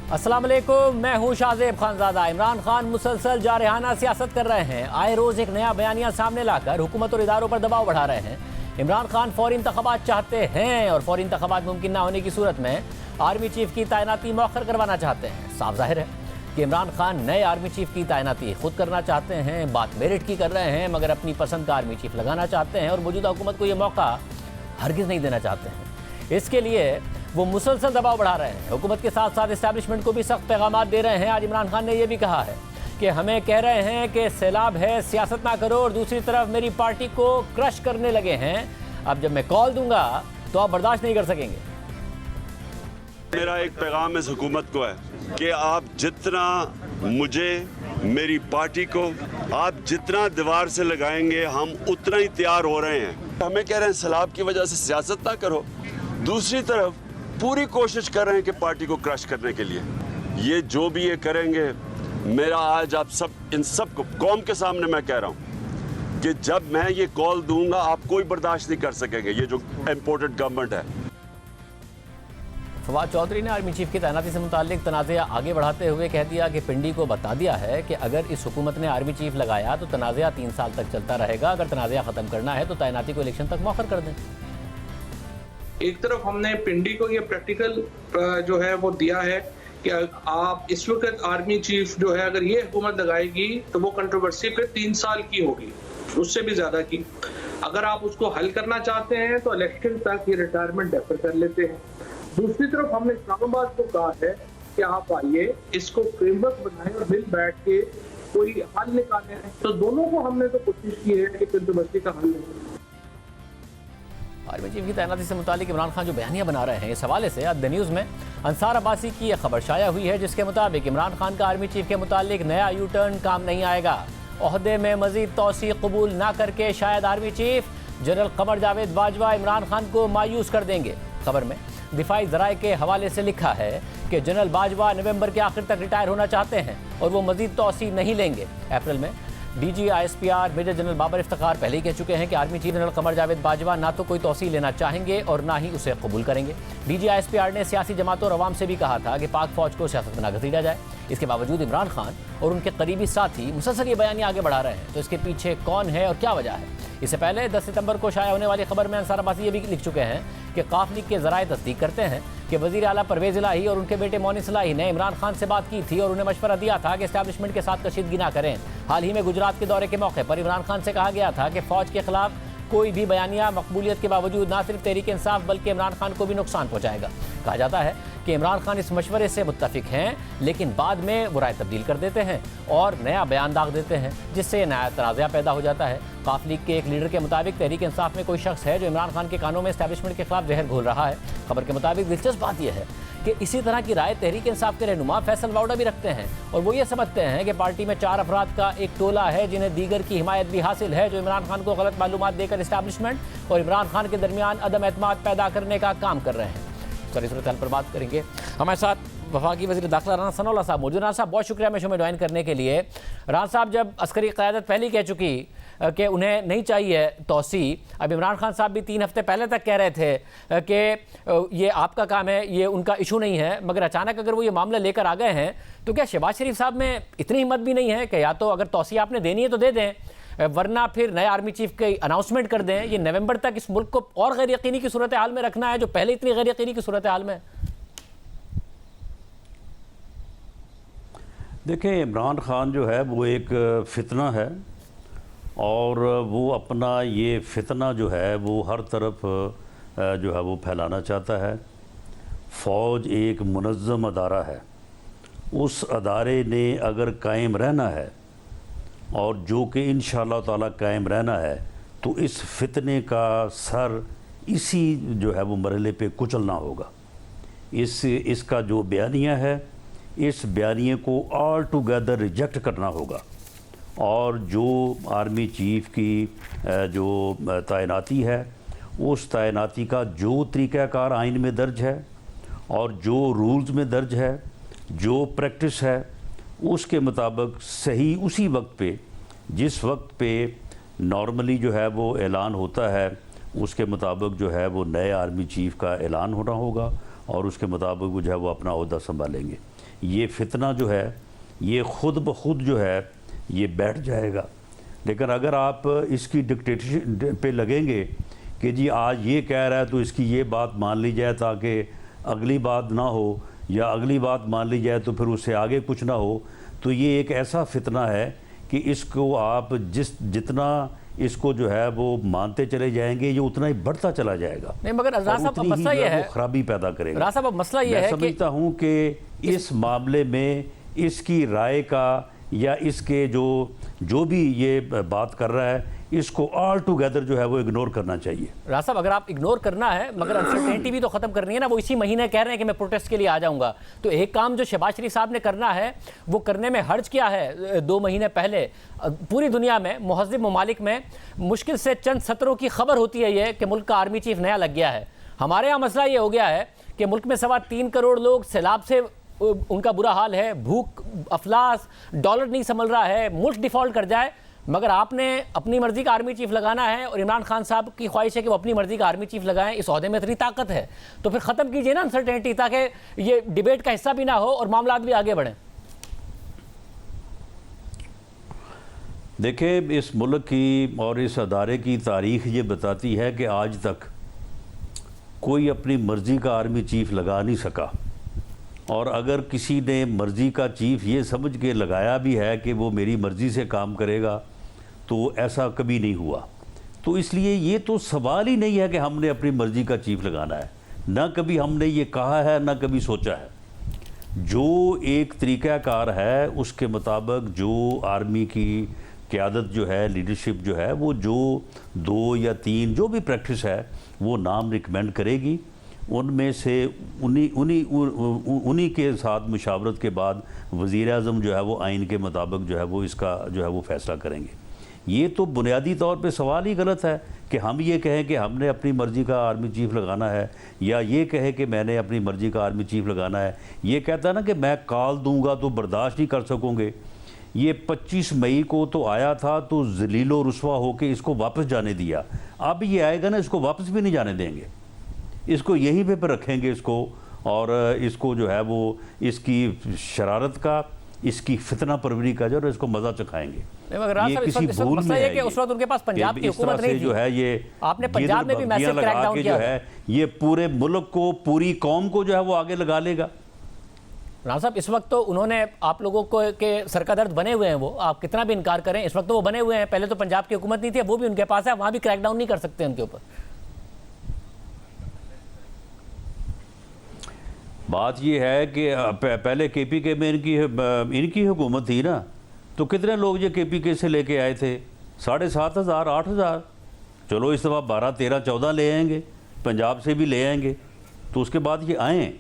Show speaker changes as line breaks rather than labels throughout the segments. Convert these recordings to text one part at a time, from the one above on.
अस्सलाम वालेकुम, मैं हूँ शाहजेब खानजादा। इमरान खान मुसलसल जारहाना सियासत कर रहे हैं। आए रोज़ एक नया बयानिया सामने लाकर हुकूमत और इदारों पर दबाव बढ़ा रहे हैं। इमरान खान फौरी इंतखाबात चाहते हैं और फौरी इंतखाबात मुमकिन ना होने की सूरत में आर्मी चीफ की तैनाती मौखर करवाना चाहते हैं। साफ जाहिर है कि इमरान खान नए आर्मी चीफ की तैनाती खुद करना चाहते हैं। बात मेरिट की कर रहे हैं, मगर अपनी पसंद का आर्मी चीफ लगाना चाहते हैं और मौजूदा हुकूमत को यह मौका हरगिज़ नहीं देना चाहते हैं। इसके लिए वो मुसलसल दबाव बढ़ा रहे हैं। हुकूमत के साथ साथ इस्टेब्लिशमेंट को भी सख्त पैगाम दे रहे हैं। आज इमरान खान ने यह भी कहा है कि हमें कह रहे हैं कि सैलाब है, सियासत ना करो, और दूसरी तरफ मेरी पार्टी को क्रश करने लगे हैं। अब जब मैं कॉल दूंगा तो आप बर्दाश्त नहीं कर सकेंगे।
मेरा एक पैगाम इस हुकूमत को है कि आप जितना मुझे, मेरी पार्टी को आप जितना दीवार से लगाएंगे, हम उतना ही तैयार हो रहे हैं। हमें कह रहे हैं सैलाब की वजह से सियासत ना करो, दूसरी तरफ पूरी कोशिश कर रहे हैं कि पार्टी को क्रश करने के लिए। ये जो भी ये करेंगे, मेरा आज आप सब इन सब को कौम के सामने मैं कह रहा हूँ कि जब मैं ये कॉल दूंगा आप कोई बर्दाश्त नहीं कर सकेंगे। ये जो इम्पोर्टेड गवर्नमेंट है।
फवाद चौधरी ने आर्मी चीफ की तैनाती से मुताल्लिक तनाज़ा आगे बढ़ाते हुए कह दिया कि पिंडी को बता दिया है कि अगर इस हुकूमत ने आर्मी चीफ लगाया तो तनाज़ा 3 साल तक चलता रहेगा। अगर तनाज़ा ख़त्म करना है तो तैनाती को इलेक्शन तक मौखर कर दें।
एक तरफ हमने पिंडी को ये प्रैक्टिकल जो है वो दिया है कि आप इस वक्त आर्मी चीफ जो है अगर ये हुकूमत लगाएगी तो वो कंट्रोवर्सी फिर 3 साल की होगी, उससे भी ज्यादा की। अगर आप उसको हल करना चाहते हैं तो इलेक्शन तक ये रिटायरमेंट डेफर कर लेते हैं। दूसरी तरफ हमने इस्लामाबाद को कहा है कि आप आइए, इसको फ्रेमवर्क बनाएं और मिल बैठ के कोई हल निकालें। तो दोनों को हमने तो कोशिश की है कि कंट्रोवर्सी का हल निकालें।
आर्मी चीफ की तैनाती से मुतालिक इमरान खान जो बयानियां बना रहे हैं, इस हवाले से द न्यूज़ में अंसार अब्बासी की यह खबर शाया हुई है, जिसके मुताबिक इमरान खान का आर्मी चीफ के मुतालिक नया यू टर्न काम नहीं आएगा। ओहदे में मजीद तौसी कबूल ना करके शायद army chief general Qamar Javed Bajwa Imran Khan को मायूस कर देंगे। खबर में दिफाई ज़राए के हवाले से लिखा है कि जनरल बाजवा नवंबर के आखिर तक रिटायर होना चाहते हैं और वो मजीद तौसी नहीं लेंगे। अप्रैल में DG ISPR major general Babar Iftikhar पहले ही कह चुके हैं कि army chief general Qamar Javed Bajwa ना तो कोई तौसी लेना चाहेंगे और ना ही उसे कबूल करेंगे। DG ISPR ने सियासी जमातों और अवाम से भी कहा था कि पाक फौज को सियासत में ना घसीटा जाए। इसके बावजूद इमरान खान और उनके करीबी साथी मुसलसल ये बयानियां आगे बढ़ा रहे हैं। तो इसके पीछे कौन है और क्या वजह है? इससे पहले 10 सितंबर को शाया होने वाली खबर में अंसार अब्बासी ये भी लिख चुके हैं कि काफ लीग के ज़राए तस्दीक करते हैं कि वज़ीर आला परवेज़ इलाही और उनके बेटे मोनिस इलाही ने इमरान खान से बात की थी और उन्हें मशवरा दिया था कि इस्टेब्लिशमेंट के साथ कशीदगी ना करें। हाल ही में गुजरात के दौरे के मौके पर इमरान खान से कहा गया था कि फ़ौज के खिलाफ कोई भी बयानिया मकबूलियत के बावजूद ना सिर्फ तहरीक इंसाफ बल्कि इमरान खान को भी नुकसान पहुँचाएगा। कहा जाता है कि इमरान खान इस मशवरे से मुत्तफिक हैं, लेकिन बाद में वो राय तब्दील कर देते हैं और नया बयान दाग देते हैं, जिससे नया तनाज़ा पैदा हो जाता है। काफ लीग के एक लीडर के मुताबिक तहरीक इंसाफ में कोई शख्स है जो इमरान खान के कानों में इस्टेब्लिशमेंट के खिलाफ जहर घोल रहा है। खबर के मुताबिक दिलचस्प बात यह है कि इसी तरह की राय तहरीक इंसाफ के रहनुमा फैसल वाउडा भी रखते हैं और वो ये समझते हैं कि पार्टी में 4 अफराद का एक टोला है जिन्हें दीगर की हिमायत भी हासिल है, जो इमरान खान को गलत मालूमात देकर इस्टेब्लिशमेंट और इमरान खान के दरमियान अदम एतमाद पैदा करने का काम कर रहे हैं। सर सूरत पर बात करेंगे। हमारे साथ वफाकी वज़ीर दाखिला राना सनाउल्लाह साहब मौजूद। राना साहब, बहुत शुक्रिया मैं शो में ज्वाइन करने के लिए। राना साहब, जब अस्करी क़यादत पहले ही कह चुकी कि उन्हें नहीं चाहिए तौसी, अब इमरान खान साहब भी 3 हफ्ते पहले तक कह रहे थे कि ये आपका काम है, ये उनका इशू नहीं है, मगर अचानक अगर वो ये मामला लेकर आ गए हैं तो क्या शहबाज शरीफ साहब में इतनी हिम्मत भी नहीं है कि या तो अगर तौसी आपने देनी है तो दे दें, वरना फिर नए आर्मी चीफ की अनाउंसमेंट कर दें? ये नवंबर तक इस मुल्क को और गैर यकीनी की सूरत हाल में रखना है जो पहले इतनी गैर यकीनी की सूरत हाल में।
देखिए, इमरान खान जो है वो एक फितना है और वो अपना ये फितना जो है वो हर तरफ जो है वो फैलाना चाहता है। फ़ौज एक मुनज़्ज़म अदारा है, उस अदारे ने अगर कायम रहना है और जो कि इंशाअल्लाह ताला कायम रहना है तो इस फितने का सर इसी जो है वो मरहले पे कुचलना होगा। इसका जो बयानिया है, इस बयानिए को ऑल टुगेदर रिजेक्ट करना होगा और जो आर्मी चीफ़ की जो तैनाती है, उस तैनाती का जो तरीक़ाकार आइन में दर्ज है और जो रूल्स में दर्ज है, जो प्रैक्टिस है, उसके मुताबिक सही उसी वक्त पे, जिस वक्त पे नॉर्मली जो है वो ऐलान होता है, उसके मुताबिक जो है वो नए आर्मी चीफ़ का ऐलान होना होगा और उसके मुताबिक वो जो है वो अपना ओहदा संभालेंगे। ये फितना जो है ये खुद ब खुद जो है ये बैठ जाएगा। लेकिन अगर आप इसकी डिक्टेटरशिप पे लगेंगे कि जी आज ये कह रहा है तो इसकी ये बात मान ली जाए ताकि अगली बात ना हो, या अगली बात मान ली जाए तो फिर उससे आगे कुछ ना हो, तो ये एक ऐसा फितना है कि इसको आप जितना इसको जो है वो मानते चले जाएंगे ये उतना ही बढ़ता चला जाएगा।
नहीं मगर राजा साहब, अब मसला ये है,
खराबी पैदा करेगा।
राजा साहब, अब मसला ये है
मैं समझता हूँ कि इस मामले में इसकी राय का या इसके जो भी ये बात कर रहा है इसको ऑल टुगेदर जो है वो इग्नोर करना चाहिए।
राजा साहब, अगर आप इग्नोर करना है मगर अनसर्टेनिटी भी तो खत्म करनी है ना। वो इसी महीने कह रहे हैं कि मैं प्रोटेस्ट के लिए आ जाऊंगा, तो एक काम जो शहबाज शरीफ साहब ने करना है वो करने में हर्ज क्या है। 2 महीने पहले पूरी दुनिया में मुहज़्ज़िब ममालिक में मुश्किल से चंद सत्रों की खबर होती है ये कि मुल्क का आर्मी चीफ नया लग गया है। हमारे यहाँ मसला ये हो गया है कि मुल्क में 3.25 करोड़ लोग सैलाब से उनका बुरा हाल है, भूख, अफलास, डॉलर नहीं संभल रहा है, मुल्क डिफ़ॉल्ट कर जाए, मगर आपने अपनी मर्जी का आर्मी चीफ लगाना है और इमरान खान साहब की ख्वाहिश है कि वो अपनी मर्जी का आर्मी चीफ लगाएं। इस ओहदे में इतनी ताकत है तो फिर ख़त्म कीजिए ना अनसर्टेनिटी, ताकि ये डिबेट का हिस्सा भी ना हो और मामला भी आगे बढ़ें।
देखें, इस मुल्क की और इस अदारे की तारीख ये बताती है कि आज तक कोई अपनी मर्ज़ी का आर्मी चीफ लगा नहीं सका, और अगर किसी ने मर्ज़ी का चीफ ये समझ के लगाया भी है कि वो मेरी मर्ज़ी से काम करेगा तो ऐसा कभी नहीं हुआ। तो इसलिए ये तो सवाल ही नहीं है कि हमने अपनी मर्ज़ी का चीफ लगाना है, ना कभी हमने ये कहा है ना कभी सोचा है। जो एक तरीक़ाकार है उसके मुताबिक जो आर्मी की क़यादत जो है, लीडरशिप जो है, वो जो 2 या 3 जो भी प्रैक्टिस है वो नाम रिकमेंड करेगी, उनमें से उन्हीं के साथ मुशावरत के बाद वज़ीर-ए-आज़म जो है वो आइन के मुताबिक जो है वो इसका जो है वो फ़ैसला करेंगे। ये तो बुनियादी तौर पे सवाल ही गलत है कि हम ये कहें कि हमने अपनी मर्ज़ी का आर्मी चीफ लगाना है, या ये कहे कि मैंने अपनी मर्ज़ी का आर्मी चीफ लगाना है। ये कहता है ना कि मैं कॉल दूंगा तो बर्दाश्त नहीं कर सकोगे। ये 25 मई को तो आया था तो जलीलो रुस्वा होके इसको वापस जाने दिया, अब ये आएगा ना इसको वापस भी नहीं जाने देंगे, इसको यहीं पे रखेंगे इसको, और इसको जो है वो इसकी शरारत का, इसकी फितना परवरी का जो है इसको मज़ा चखाएंगे।
ये किसी भूल में है कि उस वक्त उनके पास पंजाब की हुकूमत नहीं थी, जो है ये आपने पंजाब में भी मैसिव क्रैकडाउन किया है,
ये पूरे मुल्क को, पूरी कौम को जो है वो आगे लगा लेगा।
राना साहब, इस वक्त तो उन्होंने आप लोगों को के सर का दर्द बने हुए हैं, वो आप कितना भी इनकार करें इस वक्त तो वो बने हुए हैं। पहले तो पंजाब की हुकूमत नहीं थी, वो भी उनके पास है, वहाँ भी क्रैकडाउन नहीं कर सकते उनके ऊपर।
बात ये है कि पहले KPK में इनकी हुकूमत थी ना, तो कितने लोग ये KPK से लेके आए थे? 7,500 8,000। चलो इस दफ़ा 12 13 14 ले आएंगे, पंजाब से भी ले आएंगे, तो उसके बाद ये आएँ,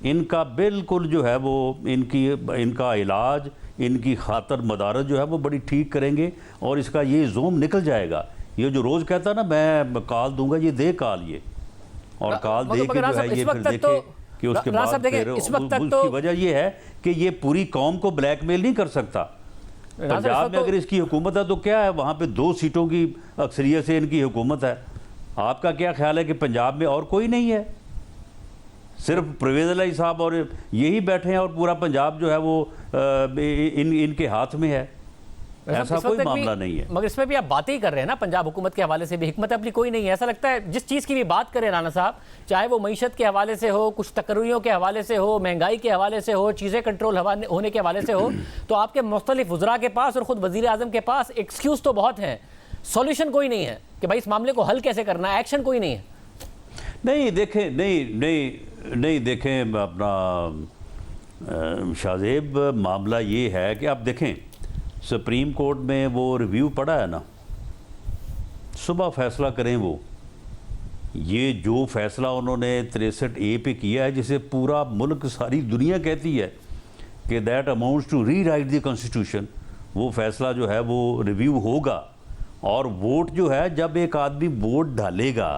इनका बिल्कुल जो है वो इनका इलाज, इनकी खातर मदारत जो है वो बड़ी ठीक करेंगे और इसका ये जोम निकल जाएगा। ये जो रोज़ कहता है ना मैं कॉल दूंगा, ये दे कॉल, ये और कॉल दे के जो है ये फिर देखे कि उसके बाद फिर उसकी वजह ये है कि ये पूरी कौम को ब्लैकमेल नहीं कर सकता। पंजाब में अगर इसकी हुकूमत है तो क्या है, वहाँ पे 2 सीटों की अक्सरियत से इनकी हुकूमत है। आपका क्या ख्याल है कि पंजाब में और कोई नहीं है, सिर्फ परवेज़ इलाही साहब और यही बैठे हैं और पूरा पंजाब जो है वो इनके हाथ में है? ऐसा कोई मामला नहीं है।
मगर इसमें भी आप बातें ही कर रहे हैं ना पंजाब हुकूमत के हवाले से भी, हिकमत अपनी कोई नहीं है। ऐसा लगता है जिस चीज़ की भी बात करें राना साहब, चाहे वो मईशत के हवाले से हो, कुछ तकर्रियों के हवाले से हो, महंगाई के हवाले से हो, चीज़ें कंट्रोल होने के हवाले से हो, तो आपके मुख्तलिफ वज़रा के पास और ख़ुद वज़ीर आज़म के पास एक्सक्यूज़ तो बहुत हैं, सॉल्यूशन कोई नहीं है कि भाई इस मामले को हल कैसे करना है, एक्शन कोई नहीं है।
नहीं देखें, नहीं देखें अपना शाहजेब, मामला ये है कि आप देखें सुप्रीम कोर्ट में वो रिव्यू पड़ा है ना, सुबह फैसला करें वो, ये जो फैसला उन्होंने 63A पे किया है, जिसे पूरा मुल्क, सारी दुनिया कहती है कि that amounts to rewrite the constitution, वो फैसला जो है वो रिव्यू होगा। और वोट जो है, जब एक आदमी वोट डालेगा,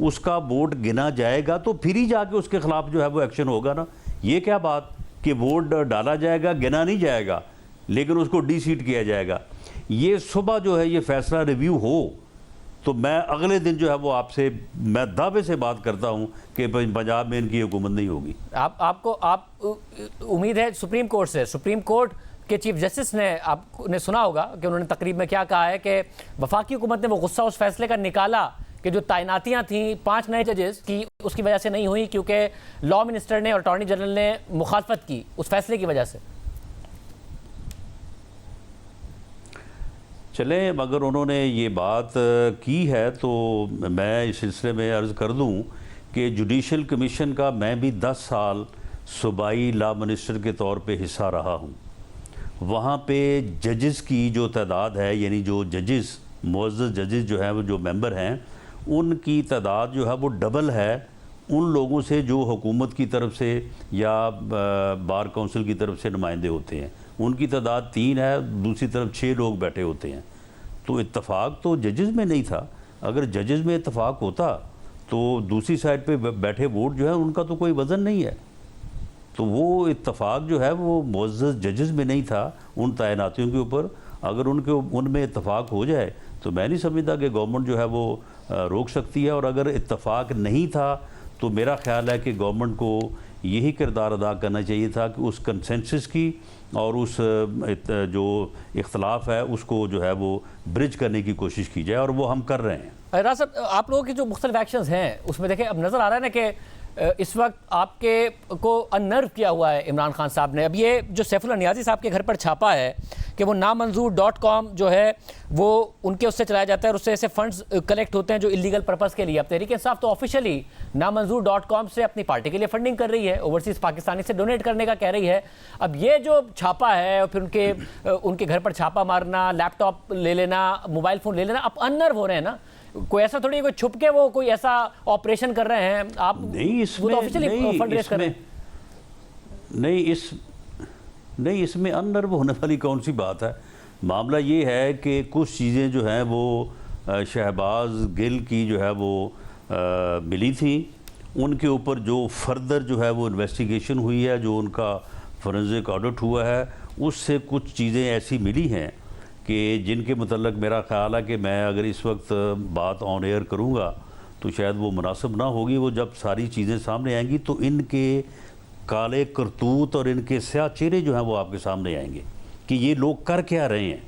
उसका वोट गिना जाएगा तो फिर ही जाके उसके खिलाफ जो है वो एक्शन होगा ना। ये क्या बात कि वोट डाला जाएगा, गिना नहीं जाएगा, लेकिन उसको डिसीट किया जाएगा। ये सुबह जो है ये फैसला रिव्यू हो तो मैं अगले दिन जो है वो आपसे मैं दावे से बात करता हूं कि पंजाब में इनकी हुकूमत नहीं होगी।
आप उम्मीद है सुप्रीम कोर्ट से, सुप्रीम कोर्ट के चीफ जस्टिस ने, आपने सुना होगा कि उन्होंने तकरीब में क्या कहा है कि वफाकी हुकूमत ने वो गुस्सा उस फैसले का निकाला कि जो तैनातियां थी 5 नए जजेस की, उसकी वजह से नहीं हुई क्योंकि लॉ मिनिस्टर ने और अटॉर्नी जनरल ने मुखालफत की उस फैसले की वजह से।
चलें, अगर उन्होंने ये बात की है तो मैं इस सिलसिले में अर्ज़ कर दूं कि जुडिशल कमीशन का मैं भी 10 साल सूबाई लॉ मिनिस्टर के तौर पे हिस्सा रहा हूं। वहाँ पे जजेस की जो तादाद है, यानी जो जजेस मुअज़्ज़ज़ जजेस जो हैं वो जो मेंबर हैं, उनकी तादाद जो है वो डबल है उन लोगों से जो हुकूमत की तरफ से या बार काउंसिल की तरफ से नुमाइंदे होते हैं। उनकी तादाद 3 है, दूसरी तरफ 6 लोग बैठे होते हैं। तो इत्तफाक तो जजेस में नहीं था। अगर जजेस में इत्तफाक होता तो दूसरी साइड पे बैठे वोट जो है उनका तो कोई वज़न नहीं है। तो वो इत्तफाक जो है वो मुअज़्ज़ज़ जजेस में नहीं था उन तैनातियों के ऊपर। अगर उनमें इत्तफाक हो जाए तो मैं नहीं समझता कि गवर्नमेंट जो है वो रोक सकती है। और अगर इत्तफाक नहीं था तो मेरा ख्याल है कि गवर्नमेंट को यही किरदार अदा करना चाहिए था कि उस कंसेंसस की और उस जो इख्तलाफ है उसको जो है वो ब्रिज करने की कोशिश की जाए, और वो हम कर रहे हैं।
राज साहब, आप लोगों के जो मुख्तलिफ एक्शंस हैं उसमें देखें, अब नज़र आ रहा है ना कि इस वक्त आपके को अनर्व किया हुआ है इमरान खान साहब ने। अब ये जो सैफुल्लाह नियाज़ी साहब के घर पर छापा है कि वो नामंजूर.com जो है वो उनके उससे चलाया जाता है और उससे ऐसे फंड्स कलेक्ट होते हैं जो इलीगल पर्पस के लिए। अब तहरीक इंसाफ तो ऑफिशियली नामंजूर.com से अपनी पार्टी के लिए फंडिंग कर रही है, ओवरसीज़ पाकिस्तानी से डोनेट करने का कह रही है। अब ये जो छापा है और फिर उनके घर पर छापा मारना, लैपटॉप ले लेना, मोबाइल फ़ोन ले लेना, अब अनर्व हो रहे हैं ना। कोई ऐसा थोड़ी कोई छुप के वो कोई ऐसा ऑपरेशन कर रहे हैं आप?
नहीं, इसमें
ऑफिशियली फंड रेज कर रहे हैं।
नहीं, इसमें अनर्व होने वाली कौन सी बात है। मामला ये है कि कुछ चीज़ें जो हैं वो शहबाज गिल की जो है वो मिली थी, उनके ऊपर जो फर्दर जो है वो इन्वेस्टिगेशन हुई है, जो उनका फोरेंसिक ऑडिट हुआ है, उससे कुछ चीज़ें ऐसी मिली हैं कि जिनके मतलब मेरा ख्याल है कि मैं अगर इस वक्त बात ऑन एयर करूँगा तो शायद वो मुनासिब ना होगी। वो जब सारी चीज़ें सामने आएंगी तो इनके काले करतूत और इनके स्याह चेहरे जो हैं वो आपके सामने आएंगे कि ये लोग कर क्या रहे हैं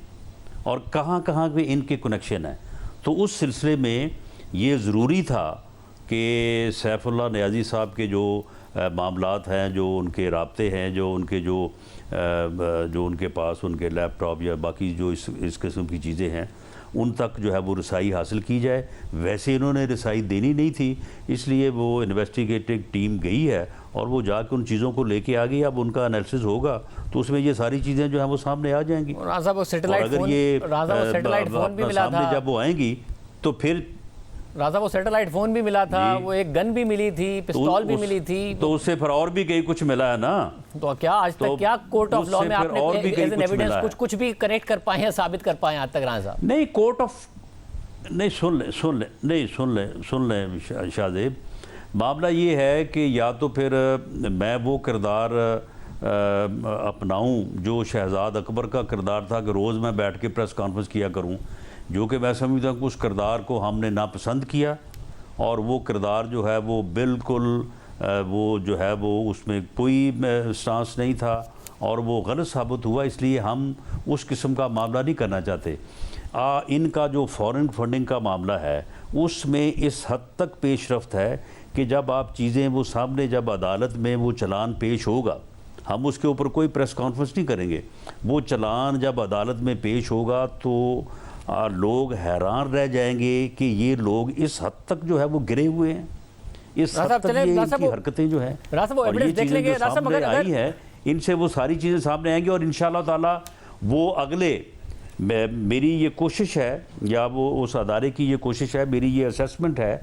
और कहाँ कहाँ पे इनके कनेक्शन हैं। तो उस सिलसिले में ये ज़रूरी था कि सैफुल्लाह नियाज़ी साहब के जो मामलात हैं, जो उनके राब्ते हैं, जो उनके पास उनके लैपटॉप या बाकी जो इस किस्म की चीज़ें हैं, उन तक जो है वो रसाई हासिल की जाए। वैसे इन्होंने रसाई देनी नहीं थी, इसलिए वो इन्वेस्टिगेटिव टीम गई है और वो जाकर उन चीज़ों को लेके आ गई। अब उनका एनालिसिस होगा तो उसमें ये सारी चीज़ें जो हैं वो सामने आ जाएंगी। और अगर ये सामने जब वो आएंगी तो फिर
राजा वो सैटेलाइट फोन भी मिला था, वो एक गन भी मिली थी, पिस्तौल भी मिली थी,
तो उससे फिर और भी कई कुछ मिला है ना।
तो क्या आज तक क्या कोर्ट ऑफ लॉ में आपने एज एन एविडेंस कुछ भी कनेक्ट कर पाए हैं, साबित कर पाए हैं आज तक राजा साहब?
नहीं, कोर्ट ऑफ नहीं, सुन ले शाहजेब, मामला ये है कि या तो फिर मैं वो किरदार अपनाऊं जो शहजाद अकबर का किरदार था कि रोज़ मैं बैठ के प्रेस कॉन्फ्रेंस किया करूं, जो कि मैं समझता हूँ कि उस किरदार को हमने नापसंद किया और वो किरदार जो है वो बिल्कुल वो जो है वो उसमें कोई स्टांस नहीं था और वो गलत साबित हुआ। इसलिए हम उस किस्म का मामला नहीं करना चाहते। इनका जो फॉरेन फंडिंग का मामला है उसमें इस हद तक पेशरफ्त है कि जब आप चीज़ें वो सामने, जब अदालत में वो चलान पेश होगा, हम उसके ऊपर कोई प्रेस कॉन्फ्रेंस नहीं करेंगे। वो चलान जब अदालत में पेश होगा तो लोग हैरान रह जाएंगे कि ये लोग इस हद तक जो है वो गिरे हुए हैं, इस हद तक ये इनकी हरकतें जो हैं और ये चीज़ें जो सामने आई है, इनसे वो सारी चीज़ें सामने आएंगी। और इंशाअल्लाह ताला वो अगले, मेरी ये कोशिश है या वो उस अदारे की ये कोशिश है, मेरी ये असेसमेंट है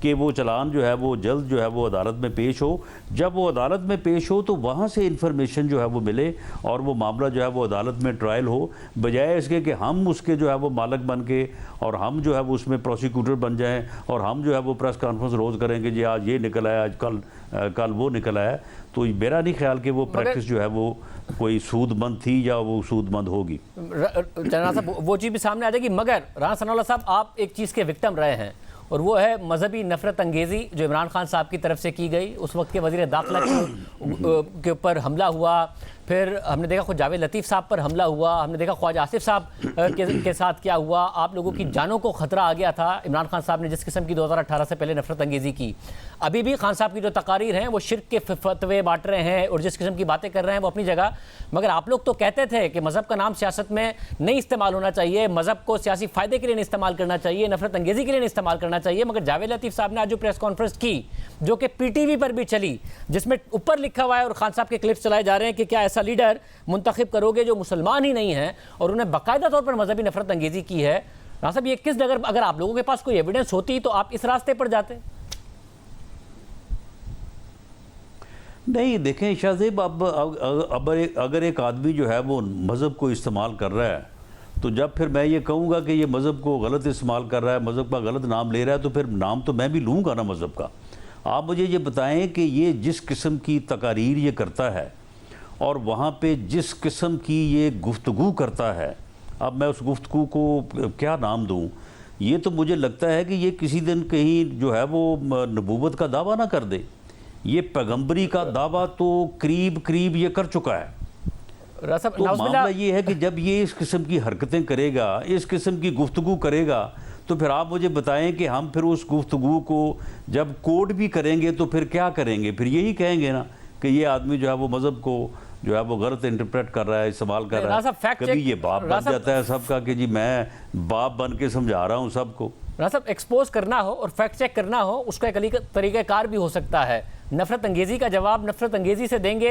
कि वो चलान जो है वो जल्द जो है वो अदालत में पेश हो। जब वो अदालत में पेश हो तो वहाँ से इंफॉर्मेशन जो है वो मिले और वो मामला जो है वो अदालत में ट्रायल हो, बजाय इसके कि हम उसके जो है वो मालक बन के और हम जो है वो उसमें प्रोसिक्यूटर बन जाएं और हम जो है वो प्रेस कॉन्फ्रेंस रोज़ करेंगे जी आज ये निकल आया, आज कल वो निकल आया। तो मेरा नहीं ख्याल कि वो प्रैक्टिस जो है वो कोई सूदमंद थी या वो सूदमंद होगी।
राणा साहब वो चीज़ भी सामने आ जाएगी, मगर राणा सनाउल्लाह साहब आप एक चीज़ के विक्टिम रहे हैं और वो है मजहबी नफरत अंगेज़ी जो इमरान खान साहब की तरफ से की गई। उस वक्त के वज़ीर दाखिला के ऊपर हमला हुआ, फिर हमने देखा खुद जावेद लतीफ़ साहब पर हमला हुआ, हमने देखा ख्वाजा आसिफ साहब के साथ क्या हुआ। आप लोगों की जानों को ख़तरा आ गया था इमरान खान साहब ने जिस किस्म की 2018 से पहले नफरत अंगेज़ी की। अभी भी खान साहब की जो तकारीर हैं वो शिर्क के फतवे बांट रहे हैं और जिस किस्म की बातें कर रहे हैं वो अपनी जगह, मगर आप लोग तो कहते थे कि मज़हब का नाम सियासत में नहीं इस्तेमाल होना चाहिए, मज़हब को सियासी फ़ायदे के लिए नहीं इस्तेमाल करना चाहिए, नफरत अंगेज़ी के लिए नहीं इस्तेमाल करना चाहिए। मगर जावेद लतीफ़ साहब ने आज जो प्रेस कॉन्फ्रेंस की जो कि PTV पर भी चली, जिसमें ऊपर लिखा हुआ है और खान साहब के क्लिप्स चलाए जा रहे हैं कि क्या ऐसा लीडर मुंतखब करोगे जो मुसलमान ही नहीं है, और उन्हें बाकायदा तौर पर मजहबी नफरत अंगेज़ी की है। राणा साहब ये किस जगह, अगर आप लोगों के पास कोई एविडेंस होती तो आप इस रास्ते पर जाते?
नहीं, देखें शाहजेब, अब अगर एक आदमी जो है वो मज़हब को इस्तेमाल कर रहा है तो जब फिर मैं ये कहूँगा कि ये मज़हब को गलत इस्तेमाल कर रहा है, मज़हब का गलत नाम ले रहा है, तो फिर नाम तो मैं भी लूँगा ना मज़हब का। आप मुझे ये बताएं कि ये जिस किस्म की तकारीर ये करता है और वहाँ पे जिस किस्म की ये गुफ्तगू करता है, अब मैं उस गुफ्तगू को क्या नाम दूँ? ये तो मुझे लगता है कि ये किसी दिन कहीं जो है वो नबूवत का दावा ना कर दे। ये पैगम्बरी का दावा तो करीब ये कर चुका है। तो मामला ये है कि जब ये इस किस्म की हरकतें करेगा, इस किस्म की गुफ्तगू करेगा, तो फिर आप मुझे बताएं कि हम फिर उस गुफ्तगू को जब कोड भी करेंगे तो फिर क्या करेंगे? फिर यही कहेंगे ना कि ये आदमी जो है वो मज़हब को जो है वो गलत इंटरप्रेट कर रहा है, इस्तेमाल कर रहा है। कभी ये बाप बन जाता है सबका कि जी मैं बाप बन के समझा रहा हूँ सबको।
राणा साहब, एक्सपोज करना हो और फैक्ट चेक करना हो, उसका एक तरीक़ाकार भी हो सकता है। नफरत अंगेज़ी का जवाब नफरत अंगेज़ी से देंगे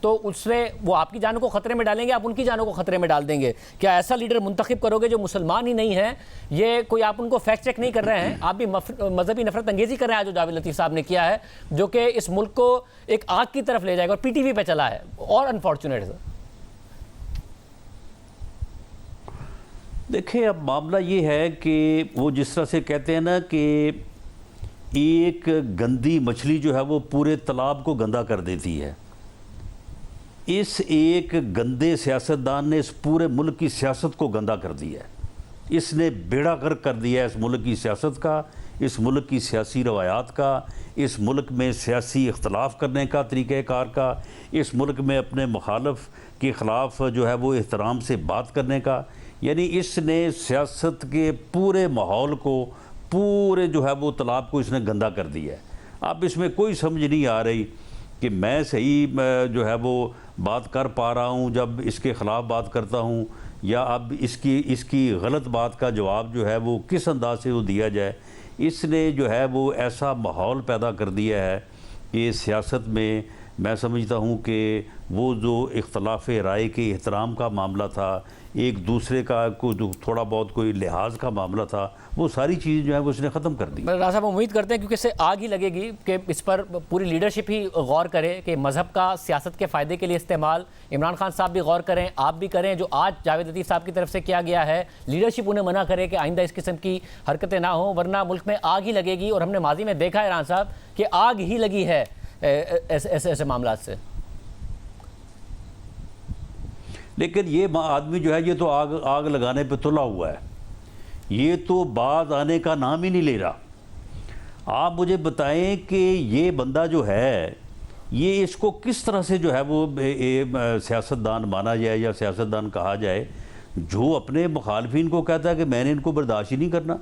तो उससे वो आपकी जानों को ख़तरे में डालेंगे, आप उनकी जानों को ख़तरे में डाल देंगे। क्या ऐसा लीडर मुंतखब करोगे जो मुसलमान ही नहीं है? ये कोई आप उनको फैक्ट चेक नहीं कर रहे हैं, आप भी मजहबी नफरत अंगेज़ी कर रहे हैं जो जावेद लतीफ़ साहब ने किया है, जो कि इस मुल्क को एक आग की तरफ ले जाएगा और PTV पे चला है। और अनफॉर्चुनेट है।
देखिए, अब मामला ये है कि वो जिस तरह से कहते हैं ना कि एक गंदी मछली जो है वो पूरे तालाब को गंदा कर देती है, इस एक गंदे सियासतदान ने इस पूरे मुल्क की सियासत को गंदा कर दिया है। इसने बेड़ा गर्क कर दिया है इस मुल्क की सियासत का, इस मुल्क की सियासी रवायात का, इस मुल्क में सियासी इख्तलाफ करने का तरीक़ाकार का, इस मुल्क में अपने मुखालफ के ख़िलाफ़ जो है वो एहतराम से बात करने का। यानी इसने सियासत के पूरे माहौल को, पूरे जो है वो तालाब को इसने गंदा कर दिया है। अब इसमें कोई समझ नहीं आ रही कि मैं सही जो है वो बात कर पा रहा हूँ जब इसके ख़िलाफ़ बात करता हूँ, या अब इसकी गलत बात का जवाब जो है वो किस अंदाज से वो दिया जाए। इसने जो है वो ऐसा माहौल पैदा कर दिया है कि सियासत में मैं समझता हूँ कि वो जो इख्तलाफ राय के एहतराम का मामला था, एक दूसरे का कोई थोड़ा बहुत कोई लिहाज का मामला था, वो सारी चीज़ें जो है वो उसने ख़त्म कर दी।
राणा साहब, उम्मीद करते हैं क्योंकि इससे आग ही लगेगी कि इस पर पूरी लीडरशिप ही गौर करे कि मज़हब का सियासत के फ़ायदे के लिए इस्तेमाल, इमरान खान साहब भी गौर करें, आप भी करें, जो आज जावेद लतीफ़ साहब की तरफ से किया गया है। लीडरशिप उन्हें मना करे कि आइंदा इस किस्म की हरकतें ना हों, वरना मुल्क में आग ही लगेगी। और हमने माजी में देखा है राणा साहब कि आग ही लगी है ऐसे मामला से।
लेकिन ये आदमी जो है ये तो आग लगाने पे तुला हुआ है, ये तो बाज आने का नाम ही नहीं ले रहा। आप मुझे बताएं कि ये बंदा जो है ये इसको किस तरह से जो है वो सियासतदान माना जाए या सियासतदान कहा जाए, जो अपने मुखालफिन को कहता है कि मैंने इनको बर्दाश्त ही नहीं करना,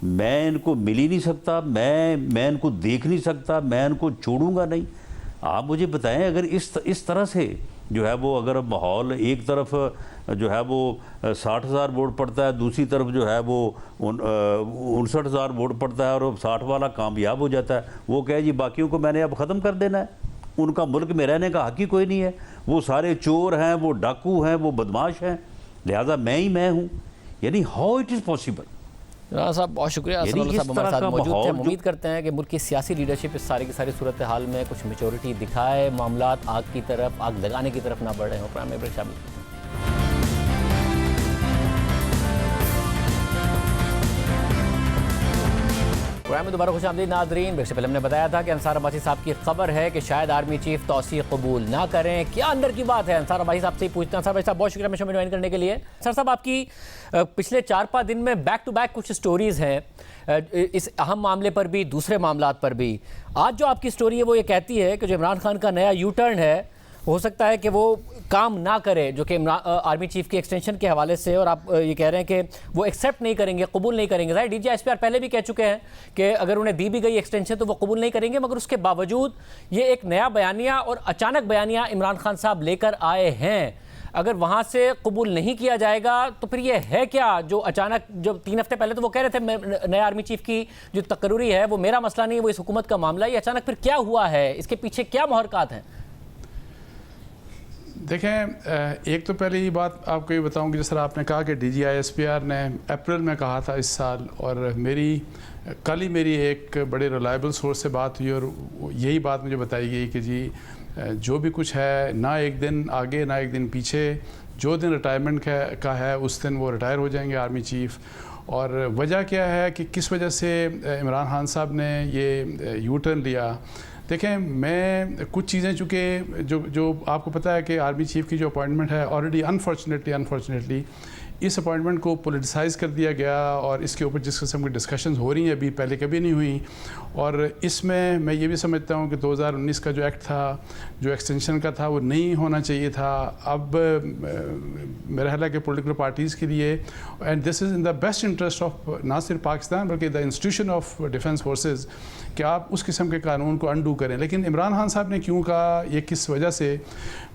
मैं इनको मिल ही नहीं सकता, मैं इनको देख नहीं सकता, मैं इनको छोड़ूंगा नहीं। आप मुझे बताएं, अगर इस तरह से जो है वो अगर माहौल एक तरफ जो है वो 60,000 वोट पड़ता है, दूसरी तरफ जो है वो 59,000 वोट पड़ता है और 60 वाला कामयाब हो जाता है, वो कहे जी बाकियों को मैंने अब ख़त्म कर देना है, उनका मुल्क में रहने का हक़ ही कोई नहीं है, वो सारे चोर हैं, वो डाकू हैं, वो बदमाश हैं, लिहाजा मैं हूँ। यानी how it is possible.
Rana साहब, बहुत शुक्रिया साहब हमारे साथ मौजूद थे। उम्मीद करते हैं कि मुल्क की सियासी लीडरशिप इस सारी की सारी सूरत हाल में कुछ मेच्योरिटी दिखाए, मामलात आग की तरफ, आग लगाने की तरफ ना बढ़े हों। प्रोग्राम में शामिल प्रोग्राम में दोबारा खुश आमदीद नाज़रीन। इससे पहले हमने बताया था कि अंसार अब्बासी साहब की खबर है कि शायद आर्मी चीफ तौसीक़ कबूल ना करें। क्या अंदर की बात है, अंसार अब्बासी साहब से ही पूछते हैं। अंसार अब्बासी साहब बहुत शुक्रिया हमें ज्वाइन करने के लिए। सर साहब, आपकी पिछले 4-5 दिन में बैक टू बैक कुछ स्टोरीज़ हैं इस अहम मामले पर भी, दूसरे मामलात पर भी। आज जो आपकी स्टोरी है वो ये कहती है कि जो इमरान खान का नया यू टर्न है हो सकता है कि वो काम ना करे, जो कि आर्मी चीफ के एक्सटेंशन के हवाले से, और आप ये कह रहे हैं कि वो एक्सेप्ट नहीं करेंगे, कबूल नहीं करेंगे। ज़ाहिर DGISPR पहले भी कह चुके हैं कि अगर उन्हें दी भी गई एक्सटेंशन तो वो कबूल नहीं करेंगे, मगर उसके बावजूद ये एक नया बयानिया और अचानक बयानिया इमरान खान साहब लेकर आए हैं। अगर वहाँ से कबूल नहीं किया जाएगा तो फिर ये है क्या जो अचानक, जो 3 हफ्ते पहले तो वो कह रहे थे नए आर्मी चीफ की जो तकर्री है वो मेरा मसला नहीं है, वो इस हुकूमत का मामला है, ये अचानक फिर क्या हुआ है, इसके पीछे क्या मुहरकात हैं?
देखें, एक तो पहले ये बात आपको ये बताऊं कि जिस तरह आपने कहा कि DGISPR ने अप्रैल में कहा था इस साल, और कल ही मेरी एक बड़े रिलायबल सोर्स से बात हुई और यही बात मुझे बताई गई कि जी जो भी कुछ है, ना एक दिन आगे ना एक दिन पीछे, जो दिन रिटायरमेंट का है उस दिन वो रिटायर हो जाएंगे आर्मी चीफ। और वजह क्या है कि किस वजह से इमरान खान साहब ने ये यू टर्न लिया। देखें, मैं कुछ चीज़ें चूँकि जो आपको पता है कि आर्मी चीफ की जो अपॉइंटमेंट है ऑलरेडी अनफॉर्चुनेटली इस अपॉइंटमेंट को पॉलिटिसाइज़ कर दिया गया, और इसके ऊपर जिस किस्म की डिस्कशंस हो रही हैं अभी, पहले कभी नहीं हुई। और इसमें मैं ये भी समझता हूँ कि 2019 का जो एक्ट था, जो एक्सटेंशन का था, वो नहीं होना चाहिए था। अब मेरा ख्याल है कि पॉलिटिकल पार्टीज़ के लिए, and this is in the best interest of ना सिर्फ पाकिस्तान बल्कि the institution of defence forces, कि आप उस किस्म के कानून को अनडू करें। लेकिन इमरान खान साहब ने क्यों कहा, ये किस वजह से,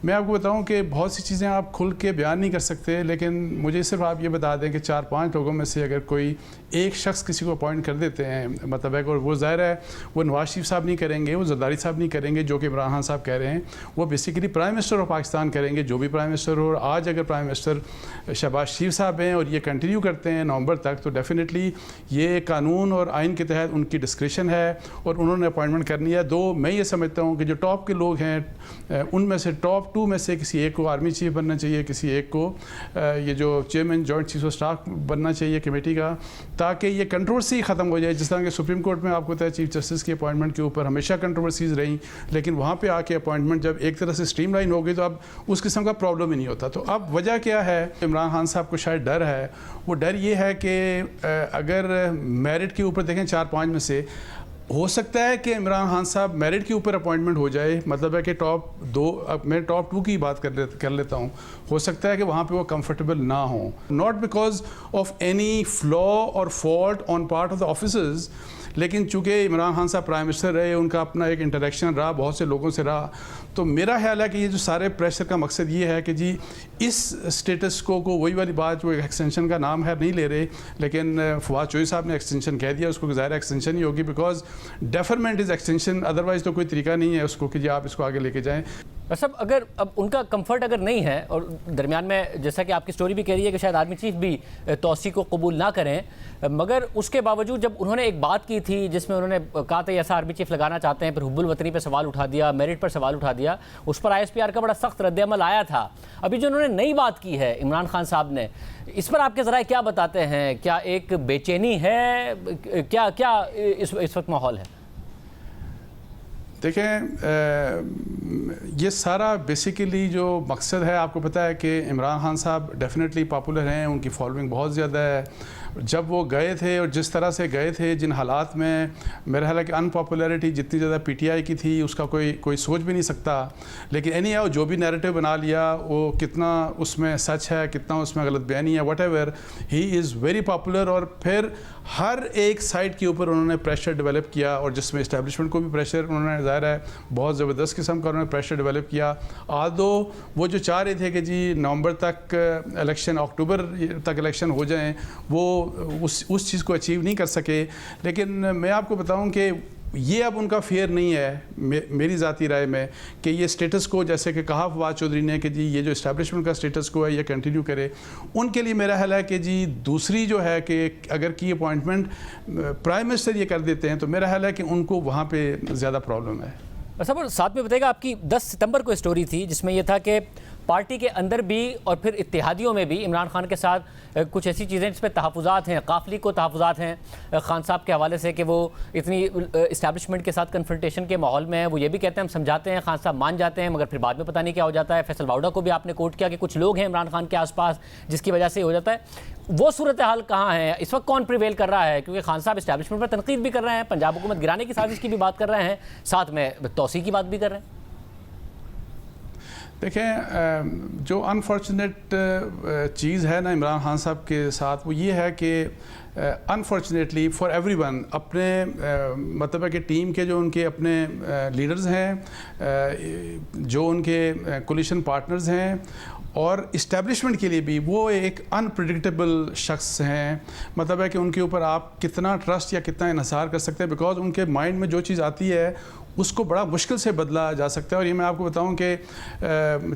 मैं आपको बताऊं कि बहुत सी चीज़ें आप खुल के बयान नहीं कर सकते, लेकिन मुझे सिर्फ आप ये बता दें कि 4-5 लोगों में से अगर कोई एक शख्स किसी को अपॉइंट कर देते हैं, मतलब है, और वो ज़ाहिर है वो नवाज शरीफ साहब नहीं करेंगे, वो जरदारी साहब नहीं करेंगे जो कि इमरान खान साहब कह रहे हैं, वो basically prime minister of Pakistan करेंगे, जो भी प्राइम मिनिस्टर हो। और आज अगर प्राइम मिनिस्टर शहबाज शरीफ साहब हैं और ये कंटिन्यू करते हैं नवंबर तक, तो डेफिनेटली ये कानून और आइन के तहत उनकी डिस्क्रिशन है और उन्होंने अपॉइंटमेंट करनी है। दो, मैं ये समझता हूँ कि जो टॉप के लोग हैं उनमें से टॉप 2 में से किसी एक को आर्मी चीफ बनना चाहिए, किसी एक को ये जो chairman joint chief of staff बनना चाहिए कमेटी का, ताकि ये कंट्रोवर्सी ख़त्म हो जाए। जिस तरह के सुप्रीम कोर्ट में आपको पता है चीफ जस्टिस की अपॉइंटमेंट के ऊपर हमेशा कंट्रोवर्सीज रही, लेकिन वहाँ पे आके अपॉइंटमेंट जब एक तरह से स्ट्रीमलाइन हो गई तो अब उस किस्म का प्रॉब्लम ही नहीं होता। तो अब वजह क्या है, इमरान खान साहब को शायद डर है। वो डर ये है कि अगर मेरिट के ऊपर देखें 4-5 में से हो सकता है कि इमरान खान साहब मेरिट के ऊपर अपॉइंटमेंट हो जाए, मतलब है कि टॉप 2, अब मैं टॉप 2 की बात कर लेता हूँ, हो सकता है कि वहाँ पे वो कंफर्टेबल ना हो, not because of any flaw और fault on part of the officers, लेकिन चूँकि इमरान खान साहब प्राइम मिनिस्टर रहे, उनका अपना एक इंटरेक्शन रहा बहुत से लोगों से रहा, तो मेरा ख्याल है कि ये जो सारे प्रेशर का मकसद ये है कि जी इस स्टेटस को वही वाली बात जो एक्सटेंशन का नाम है नहीं ले रहे, लेकिन फवाद चौधरी साहब ने एक्सटेंशन कह दिया, उसको ज़ाहिर एक्सटेंशन ही होगी, because deferment is extension, otherwise तो कोई तरीका नहीं है उसको कि जी आप इसको आगे लेके जाएँ।
सब अगर अब उनका कंफर्ट अगर नहीं है, और दरमियान में जैसा कि आपकी स्टोरी भी कह रही है कि शायद आर्मी चीफ भी तौसीक़ को कबूल ना करें, मगर उसके बावजूद जब उन्होंने एक बात की थी जिसमें उन्होंने कहा था ऐसा आर्मी चीफ लगाना चाहते हैं, फिर हुब्बुल वतनी पर सवाल उठा दिया, मेरिट पर सवाल उठा दिया, उस पर ISPR का बड़ा सख्त रद्द-ए-अमल आया था। अभी जो उन्होंने नई बात की है इमरान खान साहब ने, इस पर आपके ज़रा क्या बताते हैं? क्या एक बेचैनी है, क्या क्या इस वक्त माहौल है?
देखें, ये सारा बेसिकली जो मकसद है, आपको पता है कि इमरान खान साहब डेफिनेटली पॉपुलर हैं, उनकी फॉलोइंग बहुत ज़्यादा है। जब वो गए थे और जिस तरह से गए थे, जिन हालात में, मेरा ख्याल है कि अनपॉपुलैरिटी जितनी ज़्यादा PTI की थी उसका कोई सोच भी नहीं सकता। लेकिन एनी हाउ जो भी नैरेटिव बना लिया, वो कितना उसमें सच है, कितना उसमें गलत बयानी है, what ever, he is very popular. और फिर हर एक साइड के ऊपर उन्होंने प्रेशर डेवलप किया, और जिसमें इस्टेब्लिशमेंट को भी प्रेशर उन्होंने, ज़ाहिर है बहुत ज़बरदस्त किस्म का उन्होंने प्रेशर डेवलप किया। आदो वो जो चाह रहे थे कि जी नवंबर तक इलेक्शन, अक्टूबर तक इलेक्शन हो जाएं, वो उस चीज़ को अचीव नहीं कर सके। लेकिन मैं आपको बताऊं कि ये अब उनका फेयर नहीं है, मेरी ज़ाती राय में, कि ये स्टेटस को, जैसे कि कहा फवाद चौधरी ने कि जी ये जो इस्टेब्लिशमेंट का स्टेटस को है ये कंटिन्यू करे। उनके लिए मेरा ख्याल है कि जी दूसरी जो है कि अगर की अपॉइंटमेंट प्राइम मिनिस्टर ये कर देते हैं, तो मेरा ख्याल है कि उनको वहाँ पे ज़्यादा प्रॉब्लम है।
अच्छा, साथ में बताइएगा, आपकी 10 सितंबर को स्टोरी थी जिसमें यह था कि पार्टी के अंदर भी और फिर इत्तेहादियों में भी इमरान खान के साथ कुछ ऐसी चीज़ें जिस पर तहफ़्फ़ुज़ात हैं, काफ़ली को तहफ़्फ़ुज़ात हैं खान साहब के हवाले से कि वो इतनी इस्टेब्लिशमेंट के साथ कन्फ्रंटेशन के माहौल में है। वो ये भी कहते हैं हम समझाते हैं, खान साहब मान जाते हैं, मगर फिर बाद में पता नहीं क्या हो जाता है। फैसल वाउडा को भी आपने कोट किया कि कुछ लोग हैं इमरान खान के आसपास जिसकी वजह से हो जाता है। वो सूरत हाल कहाँ है इस वक्त? कौन प्रिवेल कर रहा है? क्योंकि खान साहब इस्टेब्लिशमेंट पर तनकीद भी कर रहे हैं, पंजाब हुकूमत गिराने की साजिश की भी बात कर रहे हैं, साथ में तौसी की बात भी कर रहे हैं।
देखें, जो अनफॉर्चुनेट चीज़ है ना इमरान खान साहब के साथ, वो ये है कि अनफॉर्चुनेटली फॉर एवरीवन अपने मतलब है कि टीम के जो उनके अपने लीडर्स हैं, जो उनके कोलिशन पार्टनर्स हैं, और इस्टेब्लिशमेंट के लिए भी वो एक अनप्रेडिक्टेबल शख्स हैं। मतलब है कि उनके ऊपर आप कितना ट्रस्ट या कितना इन्हिसार कर सकते हैं, बिकॉज उनके माइंड में जो चीज़ आती है उसको बड़ा मुश्किल से बदला जा सकता है। और ये मैं आपको बताऊं कि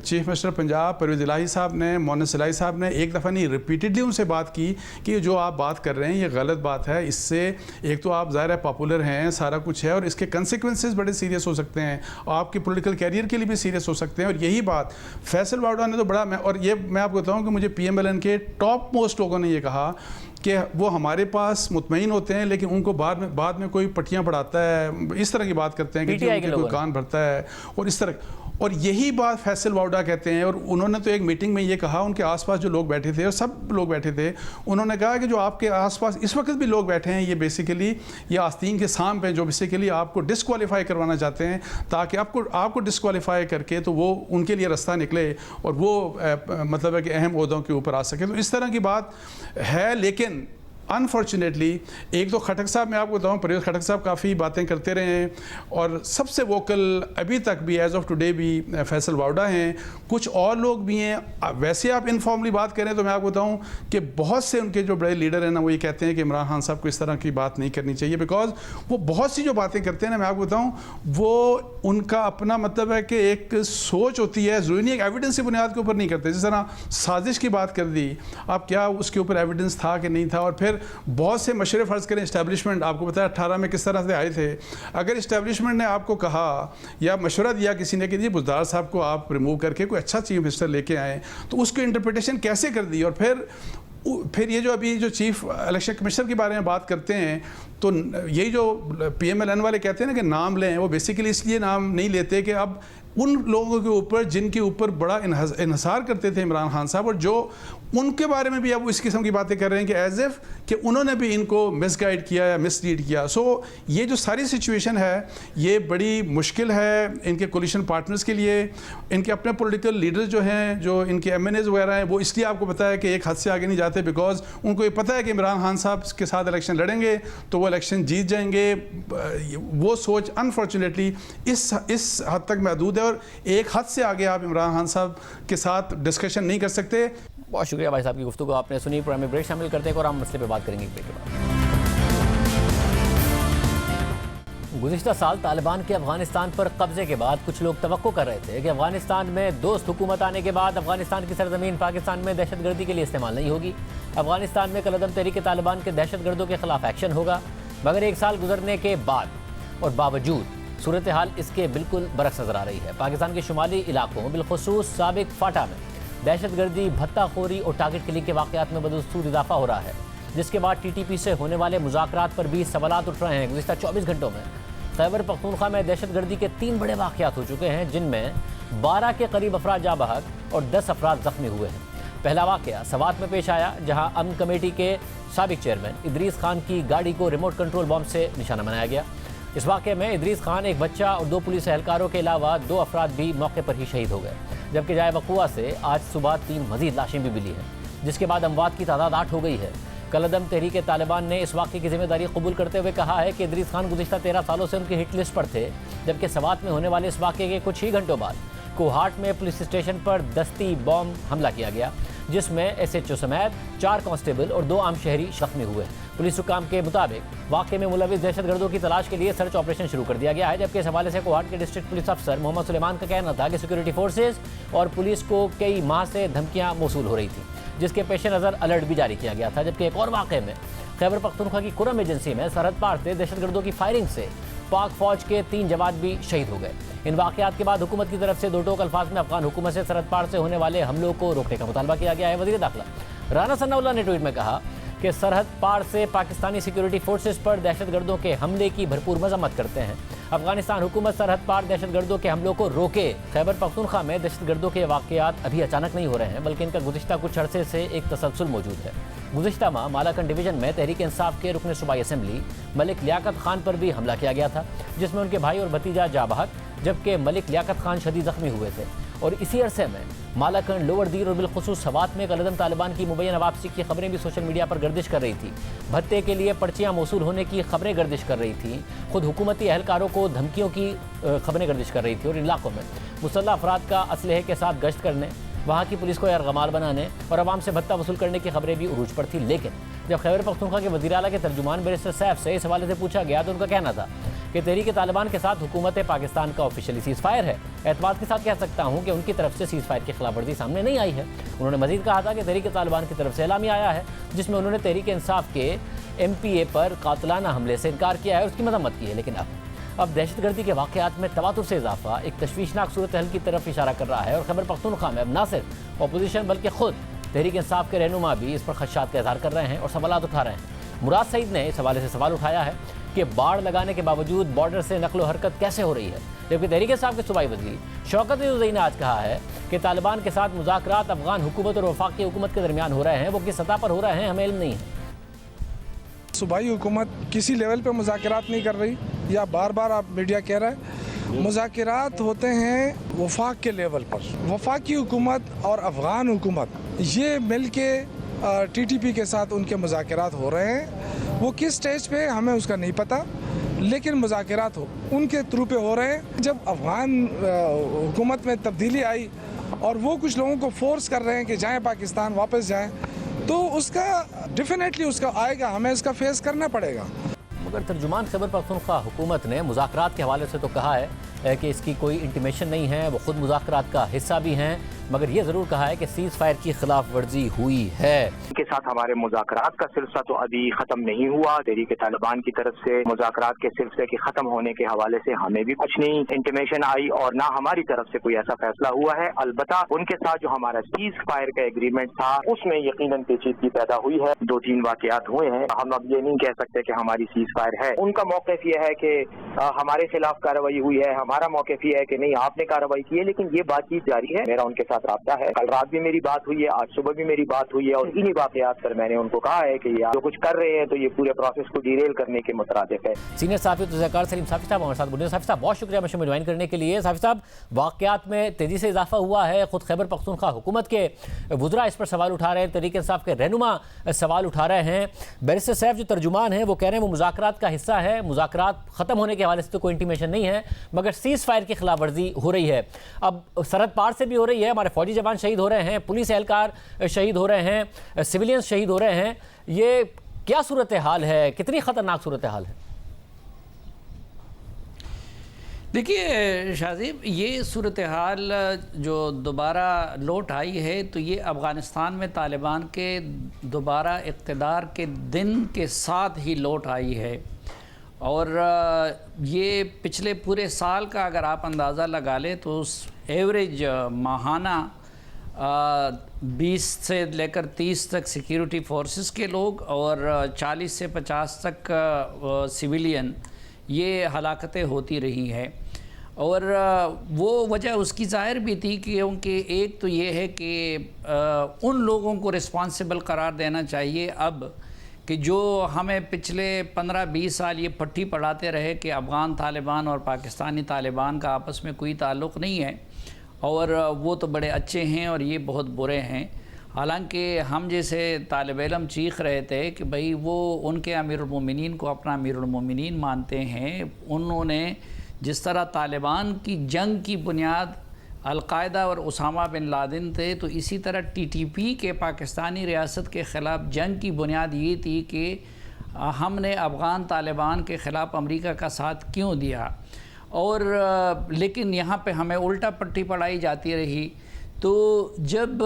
चीफ मिनिस्टर पंजाब परवेज़ इलाही साहब ने, मोनिस इलाही साहब ने एक दफ़ा नहीं रिपीटेडली उनसे बात की कि जो आप बात कर रहे हैं ये गलत बात है। इससे एक तो आप ज़ाहिर है पॉपुलर हैं, सारा कुछ है, और इसके कंसिक्वेंसेस बड़े सीरियस हो सकते हैं, आपके पॉलिटिकल कैरियर के लिए भी सीरियस हो सकते हैं। और यही बात फैसल वाउडा ने तो बड़ा, और ये मैं आपको बताऊँ कि मुझे PMLN के टॉप मोस्ट लोगों ने ये कहा कि वो हमारे पास मुतमईन होते हैं, लेकिन उनको बाद में कोई पट्टियाँ पढ़ाता है, इस तरह की बात करते हैं कि कोई कान भरता है और इस तरह। और यही बात फैसल वाउडा कहते हैं। और उन्होंने तो एक मीटिंग में ये कहा, उनके आसपास जो लोग बैठे थे और सब लोग बैठे थे, उन्होंने कहा कि जो आपके आसपास इस वक्त भी लोग बैठे हैं ये बेसिकली ये आस्तीन के साम पे जो बेसिकली आपको डिस्क्वालीफाई करवाना चाहते हैं, ताकि आपको डिस्क्वालीफाई करके तो वो उनके लिए रास्ता निकले और वो मतलब है कि अहम ओहदों के ऊपर आ सके। तो इस तरह की बात है। लेकिन अनफॉर्चुनेटली एक तो खटक साहब, मैं आपको बताऊँ, परवेज़ खटक साहब काफ़ी बातें करते रहे हैं और सबसे वोकल अभी तक भी एज ऑफ टुडे भी फैसल वाउडा हैं। कुछ और लोग भी हैं। वैसे आप इनफॉर्मली बात करें तो मैं आपको बताऊँ कि बहुत से उनके जो बड़े लीडर हैं ना, वो ये कहते हैं कि इमरान खान साहब को इस तरह की बात नहीं करनी चाहिए, बिकॉज वो बहुत सी जो बातें करते हैं ना, मैं आपको बताऊँ, वो उनका अपना मतलब है कि एक सोच होती है, ज़रूरी नहीं एक एविडेंस की बुनियाद के ऊपर नहीं करते। जिस तरह साजिश की बात कर दी, आप क्या उसके ऊपर एविडेंस था कि नहीं था? और फिर बहुत से मशवरे फ़र्ज़ करें, इस्टेब्लिशमेंट आपको पता है 18 में किस तरह से आए थे। अगर इस्टेब्लिशमेंट ने आपको कहा या मशवरा दिया किसी ने कि जी बुज़दार साहब को आप रिमूव करके कोई अच्छा चीफ मिनिस्टर लेके आए, तो उसकी इंटरप्रिटेशन कैसे कर दी? और फिर ये जो अभी जो चीफ इलेक्शन कमिश्नर के बारे में बात करते हैं, तो यही जो PMLN वाले कहते हैं ना कि नाम लें, वो बेसिकली इसलिए नाम नहीं लेते कि अब उन लोगों के ऊपर जिनके ऊपर बड़ा इन्हिसार करते थे इमरान खान साहब, और जो उनके बारे में भी अब इस किस्म की बातें कर रहे हैं कि एज इफ कि उन्होंने भी इनको मिसगाइड किया या मिसलीड किया। सो ये जो सारी सिचुएशन है ये बड़ी मुश्किल है इनके कोलिशन पार्टनर्स के लिए। इनके अपने पॉलिटिकल लीडर्स जो हैं, जो इनके MNAs वगैरह हैं, वो इसलिए आपको पता है कि एक हद से आगे नहीं जाते, बिकॉज उनको ये पता है कि इमरान खान साहब के साथ इलेक्शन लड़ेंगे तो वो इलेक्शन जीत जाएंगे। वो सोच अनफॉर्चुनेटली इस हद तक महदूद है, और एक हद से आगे आप इमरान खान साहब के साथ डिस्कशन नहीं कर सकते।
बहुत शुक्रिया भाई साहब की गुफ्तगू आपने सुनी। प्रोग्राम में ब्रेक शामिल करते हैं और हम मसले पे बात करेंगे ब्रेक के बाद। गुज़िश्ता साल तालिबान के अफगानिस्तान पर कब्जे के बाद कुछ लोग तवक्को कर रहे थे कि अफगानिस्तान में दोस्त हुकूमत आने के बाद अफगानिस्तान की सरजमीन पाकिस्तान में दहशतगर्दी के लिए इस्तेमाल नहीं होगी। अफगानिस्तान में कलअदम तहरीक तालिबान के दहशतगर्दों के खिलाफ एक्शन होगा। मगर एक साल गुजरने के बाद और बावजूद सूरत हाल इसके बिल्कुल बरक्स नजर आ रही है। पाकिस्तान के शुमाली इलाकों बिलखुसूस साबिक फाटा में दहशतगर्दी, भत्ताखोरी और टारगेट किलिंग के वाक़यात में बदस्तूर इजाफा हो रहा है, जिसके बाद TTP से होने वाले मुज़ाकरात पर भी सवालात उठ रहे हैं। गुज़िश्ता 24 घंटों में खैबर पख्तूनख्वा में दहशतगर्दी के 3 बड़े वाक़यात हो चुके हैं, जिनमें 12 के करीब अफराद जा बहक और 10 अफराद ज़ख्मी हुए हैं। पहला वाक़या सवात में पेश आया, जहाँ अमन कमेटी के साबिक चेयरमैन इदरीस खान की गाड़ी को रिमोट कंट्रोल बम से निशाना बनाया गया। इस वाक़े में इदरीस खान, एक बच्चा और 2 पुलिस एहलकारों के अलावा 2 अफराद भी मौके पर ही शहीद हो गए, जबकि जाए वक़ुआ से आज सुबह 3 मज़ीद लाशें भी मिली हैं, जिसके बाद अमवात की तादाद 8 हो गई है। कलअदम तहरीक तालिबान ने इस वाक़े की जिम्मेदारी कबूल करते हुए कहा है कि इदरीस खान गुज़िश्ता 13 सालों से उनकी हिट लिस्ट पर थे, जबकि सवात में होने वाले इस वाक़े के कुछ ही घंटों बाद कोहाट में पुलिस स्टेशन पर दस्ती बॉम्ब हमला किया गया, जिसमें SHO समेत 4 कांस्टेबल और 2 आम शहरी जख्मी हुए। पुलिस हुकाम के मुताबिक वाक़े में मुलविस दहशतगर्दों की तलाश के लिए सर्च ऑपरेशन शुरू कर दिया गया है, जबकि इस हवाले से कोहाट के डिस्ट्रिक्ट पुलिस अफसर मोहम्मद सुलेमान का कहना था कि सिक्योरिटी फोर्सेज और पुलिस को कई माह से धमकियां मौसूल हो रही थी, जिसके पेश नज़र अलर्ट भी जारी किया गया था। जबकि एक और वाक़े में खैबर पख्तूनख्वा की कुरम एजेंसी में सरहद पार से दहशतगर्दों की फायरिंग से पाक फौज के 3 जवान भी शहीद हो गए। इन वाक़यात के बाद हुकूमत की तरफ से दो टोक अल्फाज में अफगान हुकूमत से सरहद पार से होने वाले हमलों को रोकने का मुतालबा किया गया है। वज़ीर दाखिला राना सनाउल्लाह ने ट्वीट में कहा कि सरहद पार से पाकिस्तानी सिक्योरिटी फोर्सेस पर दहशतगर्दों के हमले की भरपूर मजम्मत करते हैं। अफगानिस्तान हुकूमत सरहद पार दहशतगर्दों के हमलों को रोके। खैबर पख्तूनख्वा में दहशतगर्दों के वाक़यात अभी अचानक नहीं हो रहे हैं, बल्कि इनका गुज़िश्ता कुछ अरसे से एक तसलसल मौजूद है। गुज़िश्ता माह मालाकंड डिवीज़न में तहरीक इंसाफ के रुकन सूबाई असम्बली मलिक लियाकत खान पर भी हमला किया गया था, जिसमें उनके भाई और भतीजा जा बहक, जबकि मलिक लियाकत खान शदीद ज़ख्मी हुए थे। और इसी अरसे में मालाकंड, लोअर दीर और बिलखुसूस सवात में कलदम तालिबान की मुबैना वापसी की खबरें भी सोशल मीडिया पर गर्दिश कर रही थी। भत्ते के लिए पर्चियाँ मौसूल होने की खबरें गर्दिश कर रही थी। खुद हुकूमती अहलकारों को धमकियों की खबरें गर्दिश कर रही थी। और इन इलाकों में मुसल्लह अफराद का असलहे के साथ गश्त करने, वहाँ की पुलिस को यरगमाल बनाने और आवाम से भत्ता वसूल करने की खबरें भी उरूज पर थी। लेकिन जब खैबर पख्तूनख्वा के वज़ीर आला के तर्जुमान बैरिस्टर सैफ से इस हवाले से पूछा गया तो उनका कहना था कि तहरीक तालिबान के साथ हुकूमत पाकिस्तान का ऑफिशियली सीज़ फायर है। एतमाद के साथ कह सकता हूँ कि उनकी तरफ से सीज़ फायर की खिलाफ वर्जी सामने नहीं आई है। उन्होंने मजीद कहा था कि तहरीक तालिबान की तरफ से एलामी आया है, जिसमें उन्होंने तहरीक इंसाफ के MPA पर कातलाना हमले से इनकार किया है और उसकी मजम्मत की है। लेकिन अब दहशतगर्दी के वाक़यात में तवातुर से इजाफा एक तशवीशनाक सूरत हल की तरफ इशारा कर रहा है। और खैबर पख्तूनख्वा में अब ना सिर्फ अपोजिशन बल्कि खुद तहरीक इंसाफ के रहनुमा भी इस पर खदशात का इजहार कर रहे हैं और सवालात उठा रहे हैं। मुराद सईद ने इस हवाले से सवाल उठाया है कि बाढ़ लगाने के बावजूद बॉर्डर से नकलो हरकत कैसे हो रही है, जबकि तहरीक इंसाफ के सूबाई वज़ीर शौकत अली ने आज कहा है कि तालिबान के साथ मुज़ाकरात अफगान हुकूमत और वफाकी हुकूमत के दरमियान हो रहे हैं। वो किस सतह पर हो रहे हैं हमें इल्म नहीं है।
सूबाई हुकूमत किसी लेवल पे मुज़ाकरात नहीं कर रही, या बार बार आप मीडिया कह रहा है मुज़ाकरात होते हैं वफाक के लेवल पर। वफाकी हुकूमत और अफ़गान हुकूमत ये मिल के TTP के साथ उनके मुज़ाकरात हो रहे हैं। वो किस स्टेज पे हमें उसका नहीं पता, लेकिन मुज़ाकरात उनके थ्रू पे हो रहे हैं। जब अफ़गान हुकूमत में तब्दीली आई और वो कुछ लोगों को फोर्स कर रहे हैं कि जाएँ पाकिस्तान, वापस जाएँ, तो उसका डेफिनेटली उसका आएगा, हमें इसका फेस करना पड़ेगा।
मगर तर्जुमान खैबर पख्तूनख्वा हुकूमत ने मुज़ाकरात के हवाले से तो कहा है कि इसकी कोई इंटीमेशन नहीं है, वो खुद मुज़ाकरात का हिस्सा भी हैं, मगर ये ज़रूर कहा है कि सीज़ फायर की खिलाफ वर्जी हुई है।
के साथ हमारे मुज़ाकरात का सिलसिला तो अभी ख़त्म नहीं हुआ। तहरीक तालिबान की तरफ से मुज़ाकरात के सिलसिले के ख़त्म होने के हवाले से हमें भी कुछ नहीं इंटीमेशन आई और ना हमारी तरफ से कोई ऐसा फैसला हुआ है। अलबत्ता उनके साथ जो हमारा सीज़ फायर का एग्रीमेंट था उसमें यकीनन पेचीदगी पैदा हुई है। 2-3 वाक़यात हुए हैं, हम अब ये नहीं कह सकते कि हमारी सीज़ फायर है। उनका मौक़िफ़ ये है कि हमारे खिलाफ कार्रवाई हुई है, हमारा मौक़िफ़ ये है कि नहीं आपने कार्रवाई की है, लेकिन ये बातचीत जारी है। मेरा उनके साथ राब्ता है, कल रात भी मेरी बात हुई है, आज सुबह भी मेरी बात हुई है और इन्हीं वाक़यात पर मैंने उनको कहा है कि जो कुछ कर रहे हैं तो ये पूरे प्रोसेस को डीरेल करने के मुतरादिफ है।
सीनियर साफ़ी तज़किर सलीम साफ़ी साहब हमारे साथ बोल रहे हैं। साफ़ी साहब बहुत शुक्रिया मशे में ज्वाइन करने के लिए। साफ़ी साहब वाक़यात में तेज़ी से इजाफा हुआ है, खुद खैबर पख्तूनख्वा हुकूमत के वुज़रा इस पर सवाल उठा रहे हैं, तहरीक इंसाफ के रहनुमा सवाल उठा रहे हैं। बैरिस्टर सैफ जो तर्जुमान हैं वो कह रहे हैं वो मुज़ाकरात का हिस्सा है, मुज़ाकरात ख़त्म होने के हवाले से तो कोई इंटीमेशन नहीं है, मगर सीज़ फायर की खिलाफ वर्जी हो रही है। अब सरहद पार से भी हो रही है, हमारे फौजी जवान शहीद हो रहे हैं, पुलिस एहलकार शहीद हो रहे हैं, सिविलियंस शहीद हो रहे हैं। ये क्या सूरत हाल है, कितनी ख़तरनाक सूरत हाल है?
देखिए शाहज़ीब, ये सूरत हाल जो दोबारा लौट आई है तो ये अफ़गानिस्तान में तालिबान के दोबारा इक़्तिदार के दिन के साथ ही लौट आई है। और ये पिछले पूरे साल का अगर आप अंदाज़ा लगा लें तो उस एवरेज माहाना 20 से लेकर 30 तक सिक्योरिटी फोर्सेस के लोग और 40 से 50 तक सिविलियन ये हलाकतें होती रही हैं। और वो वजह उसकी ज़ाहिर भी थी क्योंकि एक तो ये है कि उन लोगों को रिस्पॉन्सिबल करार देना चाहिए अब कि जो हमें पिछले 15-20 साल ये पट्टी पढ़ाते रहे कि अफ़गान तालिबान और पाकिस्तानी तालिबान का आपस में कोई ताल्लुक़ नहीं है और वो तो बड़े अच्छे हैं और ये बहुत बुरे हैं। हालांकि हम जैसे तालिब इल्म चीख रहे थे कि भाई वो उनके अमीरुल मोमिनीन को अपना अमीरुल मोमिनीन मानते हैं। उन्होंने जिस तरह तालिबान की जंग की बुनियाद अल-कायदा और उसामा बिन लादेन थे, तो इसी तरह TTP के पाकिस्तानी रियासत के ख़िलाफ़ जंग की बुनियाद ये थी कि हमने अफ़गान तालिबान के ख़िलाफ़ अमेरिका का साथ क्यों दिया। और लेकिन यहाँ पे हमें उल्टा पट्टी पढ़ाई जाती रही। तो जब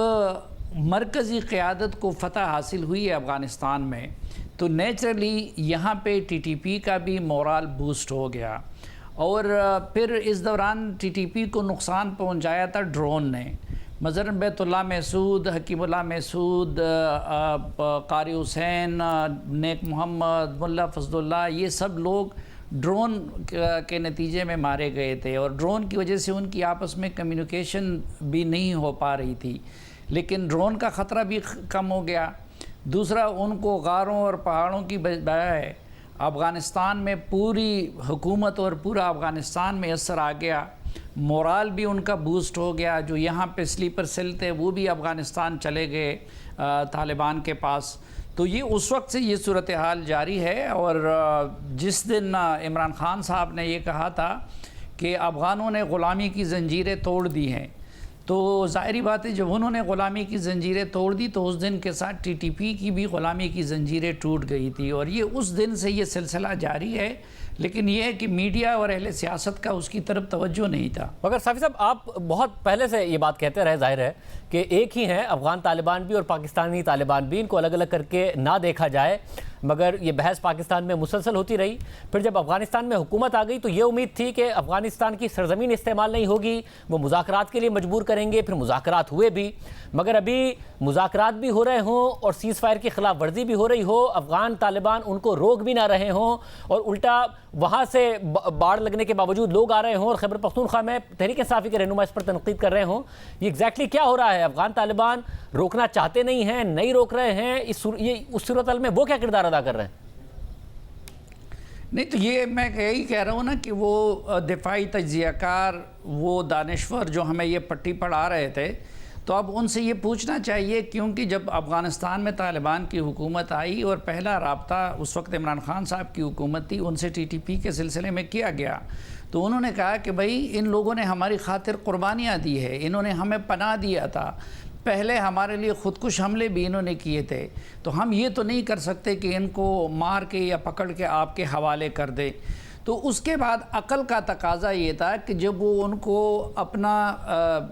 मरकज़ी क़यादत को फ़तह हासिल हुई है अफ़गानिस्तान में, तो नेचुरली यहाँ पे टीटीपी का भी मोरल बूस्ट हो गया। और फिर इस दौरान टीटीपी को नुकसान पहुँचाया था ड्रोन ने। मज़रन बैतुल्लाह महसूद, हकीमुल्लाह महसूद, कारी हुसैन, नेक मोहम्मद, मुल्ला फजलुल्लाह, ये सब लोग ड्रोन के नतीजे में मारे गए थे और ड्रोन की वजह से उनकी आपस में कम्युनिकेशन भी नहीं हो पा रही थी। लेकिन ड्रोन का ख़तरा भी कम हो गया। दूसरा, उनको गारों और पहाड़ों की बजाय अफ़गानिस्तान में पूरी हुकूमत और पूरा अफ़गानिस्तान में असर आ गया। मोरल भी उनका बूस्ट हो गया। जो यहाँ पे स्लीपर सेल थे वो भी अफ़गानिस्तान चले गए तालिबान के पास। तो ये उस वक्त से ये सूरत हाल जारी है। और जिस दिन इमरान खान साहब ने ये कहा था कि अफ़गानों ने ग़ुलामी की ज़ंजीरें तोड़ दी हैं, तो ज़ाहिरी बात है जब उन्होंने ग़ुलामी की ज़ंजीरें तोड़ दी तो उस दिन के साथ टीटीपी की भी ग़ुलामी की ज़ंजीरें टूट गई थी। और ये उस दिन से ये सिलसिला जारी है। लेकिन ये है कि मीडिया और अहले सियासत का उसकी तरफ तवज्जो नहीं था।
मगर साफ़ी साहब, आप बहुत पहले से ये बात कहते रहे, जाहिर है कि एक ही हैं अफ़गान तालिबान भी और पाकिस्तानी तालिबान भी, इनको अलग अलग करके ना देखा जाए। मगर ये बहस पाकिस्तान में मुसलसल होती रही। फिर जब अफ़गानिस्तान में हुकूमत आ गई तो ये उम्मीद थी कि अफ़गानिस्तान की सरजमीन इस्तेमाल नहीं होगी, वो मुज़ाकरात के लिए मजबूर करेंगे। फिर मुज़ाकरात हुए भी, मगर अभी मुज़ाकरात भी हो रहे हों और सीज़ फायर की खिलाफ वर्जी भी हो रही हो, अफ़गान तालिबान उनको रोक भी ना रहे हों और उल्टा वहाँ से बाढ़ लगने के बावजूद लोग आ रहे हों और खैबर पख्तूनख्वा में तहरीक इंसाफ़ी के रहनुमा इस पर तनकीद कर रहे हों, ये एग्जैक्टली क्या हो रहा है? अफ़गान तालिबान रोकना चाहते नहीं हैं, नहीं रोक रहे हैं, उस सूरत में वो क्या किरदार अदा कर रहे हैं?
नहीं, तो ये मैं यही कह रहा हूँ ना कि वो दिफाई तज्ज़ियाकार, वो दानिश्वर जो हमें ये पट्टी पढ़ा रहे थे, तो अब उनसे ये पूछना चाहिए, क्योंकि जब अफ़गानिस्तान में तालिबान की हुकूमत आई और पहला राब्ता उस वक्त इमरान खान साहब की हुकूमत थी, उनसे टीटीपी के सिलसिले में किया गया, तो उन्होंने कहा कि भाई इन लोगों ने हमारी खातिर कुर्बानियाँ दी है, इन्होंने हमें पनाह दिया था, पहले हमारे लिए ख़ुदकुश हमले भी इन्होंने किए थे, तो हम ये तो नहीं कर सकते कि इनको मार के या पकड़ के आपके हवाले कर दें। तो उसके बाद अक़ल का तकाज़ा ये था कि जब वो उनको अपना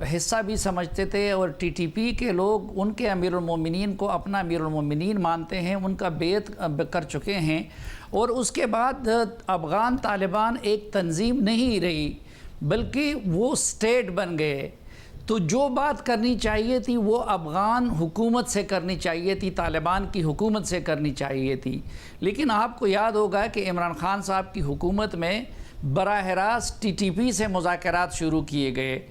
हिस्सा भी समझते थे और टीटीपी के लोग उनके अमीरुल मोमिनीन को अपना अमीरुल मोमिनीन मानते हैं, उनका बेत कर चुके हैं, और उसके बाद अफ़गान तालिबान एक तंजीम नहीं रही बल्कि वो स्टेट बन गए। तो जो बात करनी चाहिए थी वो अफ़गान हुकूमत से करनी चाहिए थी, तालिबान की हुकूमत से करनी चाहिए थी। लेकिन आपको याद होगा कि इमरान खान साहब की हुकूमत में बराह रास्त टीटीपी से मुज़ाकरात शुरू किए गए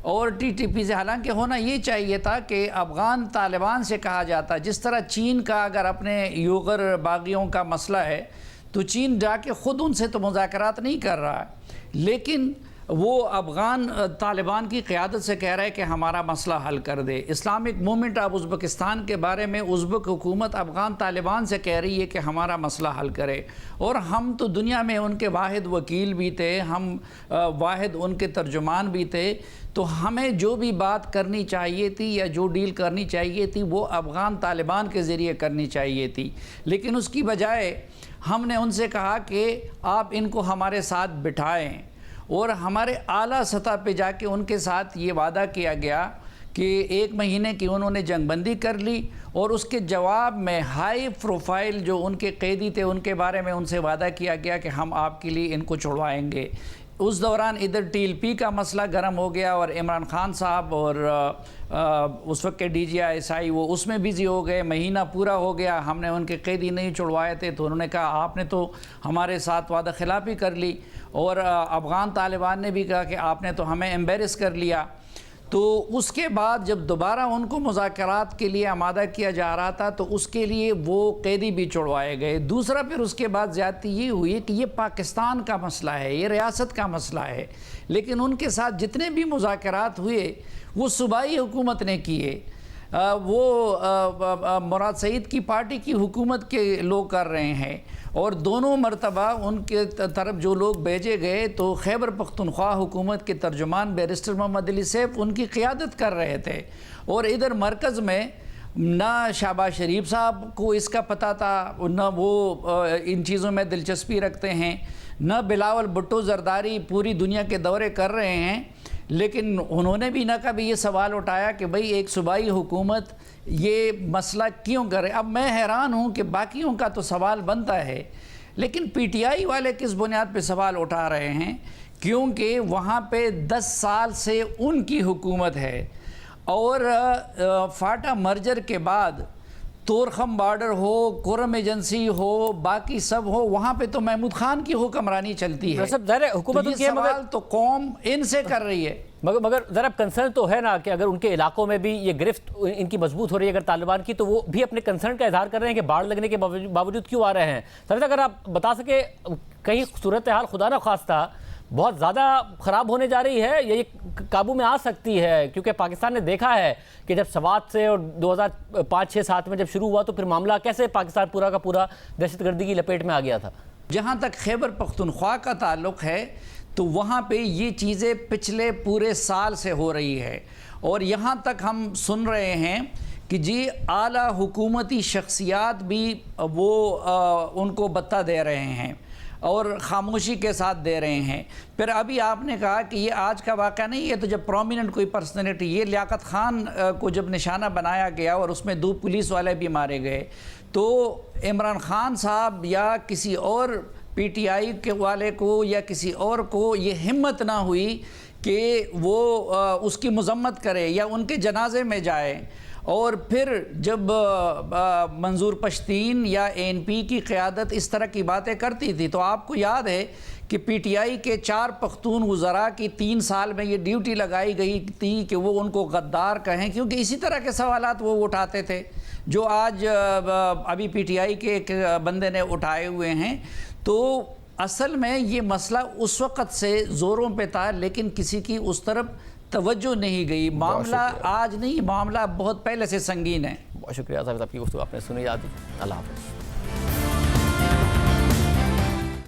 और टीटीपी से, हालांकि होना ये चाहिए था कि अफ़गान तालिबान से कहा जाता, जिस तरह चीन का अगर अपने यूगर बागियों का मसला है तो चीन जाके ख़ुद उनसे तो मुज़ाकरात नहीं कर रहा है, लेकिन वो अफ़गान तालिबान की क़यादत से कह रहा है कि हमारा मसला हल कर दे। इस्लामिक मूवमेंट ऑफ उज़्बेकिस्तान के बारे में उज़्बेक हुकूमत अफ़गान तालिबान से कह रही है कि हमारा मसला हल करे, और हम तो दुनिया में उनके वाहिद वकील भी थे, हम वाहिद उनके तर्जुमान भी थे। तो हमें जो भी बात करनी चाहिए थी या जो डील करनी चाहिए थी वो अफ़गान तालिबान के ज़रिए करनी चाहिए थी, लेकिन उसकी बजाय हमने उनसे कहा कि आप इनको हमारे साथ बिठाएं, और हमारे आला सतह पे जाके उनके साथ ये वादा किया गया कि 1 महीने की उन्होंने जंगबंदी कर ली, और उसके जवाब में हाई प्रोफाइल जो उनके कैदी थे उनके बारे में उनसे वादा किया गया कि हम आपके लिए इनको छुड़वाएंगे। उस दौरान इधर टीएलपी का मसला गर्म हो गया और इमरान खान साहब और उस वक्त के DGI वो उसमें बिज़ी हो गए। महीना पूरा हो गया, हमने उनके कैदी नहीं छुड़वाए थे, तो उन्होंने कहा आपने तो हमारे साथ वादा खिलाफ़ी कर ली, और अफ़गान तालिबान ने भी कहा कि आपने तो हमें एम्बेरस कर लिया। तो उसके बाद जब दोबारा उनको मुज़ाकरात के लिए आमादा किया जा रहा था तो उसके लिए वो कैदी भी छुड़वाए गए। दूसरा फिर उसके बाद ज़्यादती ये हुई कि ये पाकिस्तान का मसला है, ये रियासत का मसला है, लेकिन उनके साथ जितने भी मुज़ाकरात हुए वो सूबाई हुकूमत ने किए, वो मुराद सईद की पार्टी की हुकूमत के लोग कर रहे हैं, और दोनों मरतबा उनके तरफ जो लोग भेजे गए तो खैबर पख्तूनख्वा हुकूमत के तर्जुमान बैरिस्टर मोहम्मद अली सैफ उनकी क़ियादत कर रहे थे, और इधर मरकज़ में ना शहबाज शरीफ साहब को इसका पता था, न वो इन चीज़ों में दिलचस्पी रखते हैं, न बिलावल भुट्टो जरदारी पूरी दुनिया के दौरे कर रहे हैं, लेकिन उन्होंने भी ना कभी ये सवाल उठाया कि भाई एक सूबाई हुकूमत ये मसला क्यों करे। अब मैं हैरान हूँ कि बाकियों का तो सवाल बनता है, लेकिन पीटीआई वाले किस बुनियाद पे सवाल उठा रहे हैं, क्योंकि वहाँ पे 10 साल से उनकी हुकूमत है और फाटा मर्जर के बाद तोरखम बॉर्डर हो, कुरम एजेंसी हो, बाकी सब हो, वहाँ पे तो महमूद खान की हुक्मरानी चलती है।
सब ज़रा हुकूमत
तो ये
उनकी है,
सवाल तो कौम इनसे कर रही है।
मगर ज़रा कंसर्न तो है ना कि अगर उनके इलाकों में भी ये गिरफ्त इनकी मजबूत हो रही है अगर तालिबान की, तो वो भी अपने कंसर्न का इजहार कर रहे हैं कि बाढ़ लगने के बावजूद क्यों आ रहे हैं। सर अगर आप बता सके कहीं सूरत हाल खुदा न खास्ता बहुत ज़्यादा ख़राब होने जा रही है या ये काबू में आ सकती है, क्योंकि पाकिस्तान ने देखा है कि जब सवात से और 2005-6-7 में जब शुरू हुआ तो फिर मामला कैसे पाकिस्तान पूरा का पूरा दहशतगर्दी की लपेट में आ गया था।
जहाँ तक खैबर पख्तूनख्वा का ताल्लुक़ है तो वहाँ पे ये चीज़ें पिछले पूरे साल से हो रही है और यहाँ तक हम सुन रहे हैं कि जी आला हुकूमती शख्सियात भी वो उनको बत्ता दे रहे हैं और ख़ामोशी के साथ दे रहे हैं। फिर अभी आपने कहा कि ये आज का वाक़या नहीं है, तो जब प्रोमिनेंट कोई पर्सनैलिटी, ये लियाकत ख़ान को जब निशाना बनाया गया और उसमें 2 पुलिस वाले भी मारे गए, तो इमरान ख़ान साहब या किसी और पीटीआई के वाले को या किसी और को ये हिम्मत ना हुई कि वो उसकी मजम्मत करे या उनके जनाजे में जाए। और फिर जब मंजूर पश्तीन या एनपी की क़यादत इस तरह की बातें करती थी, तो आपको याद है कि पीटीआई के 4 पख्तून वज़रा की 3 साल में ये ड्यूटी लगाई गई थी कि वो उनको गद्दार कहें, क्योंकि इसी तरह के सवालात वो उठाते थे जो आज अभी पीटीआई के एक बंदे ने उठाए हुए हैं। तो असल में ये मसला उस वक़्त से ज़ोरों पे था, लेकिन किसी की उस तरफ तवज्जो नहीं गई। मामला आज नहीं, मामला बहुत पहले से संगीन है।
बहुत शुक्रिया साहब, आपकी गुफ्तगू आपने सुनी। याद। अल्लाह हाफ़िज़।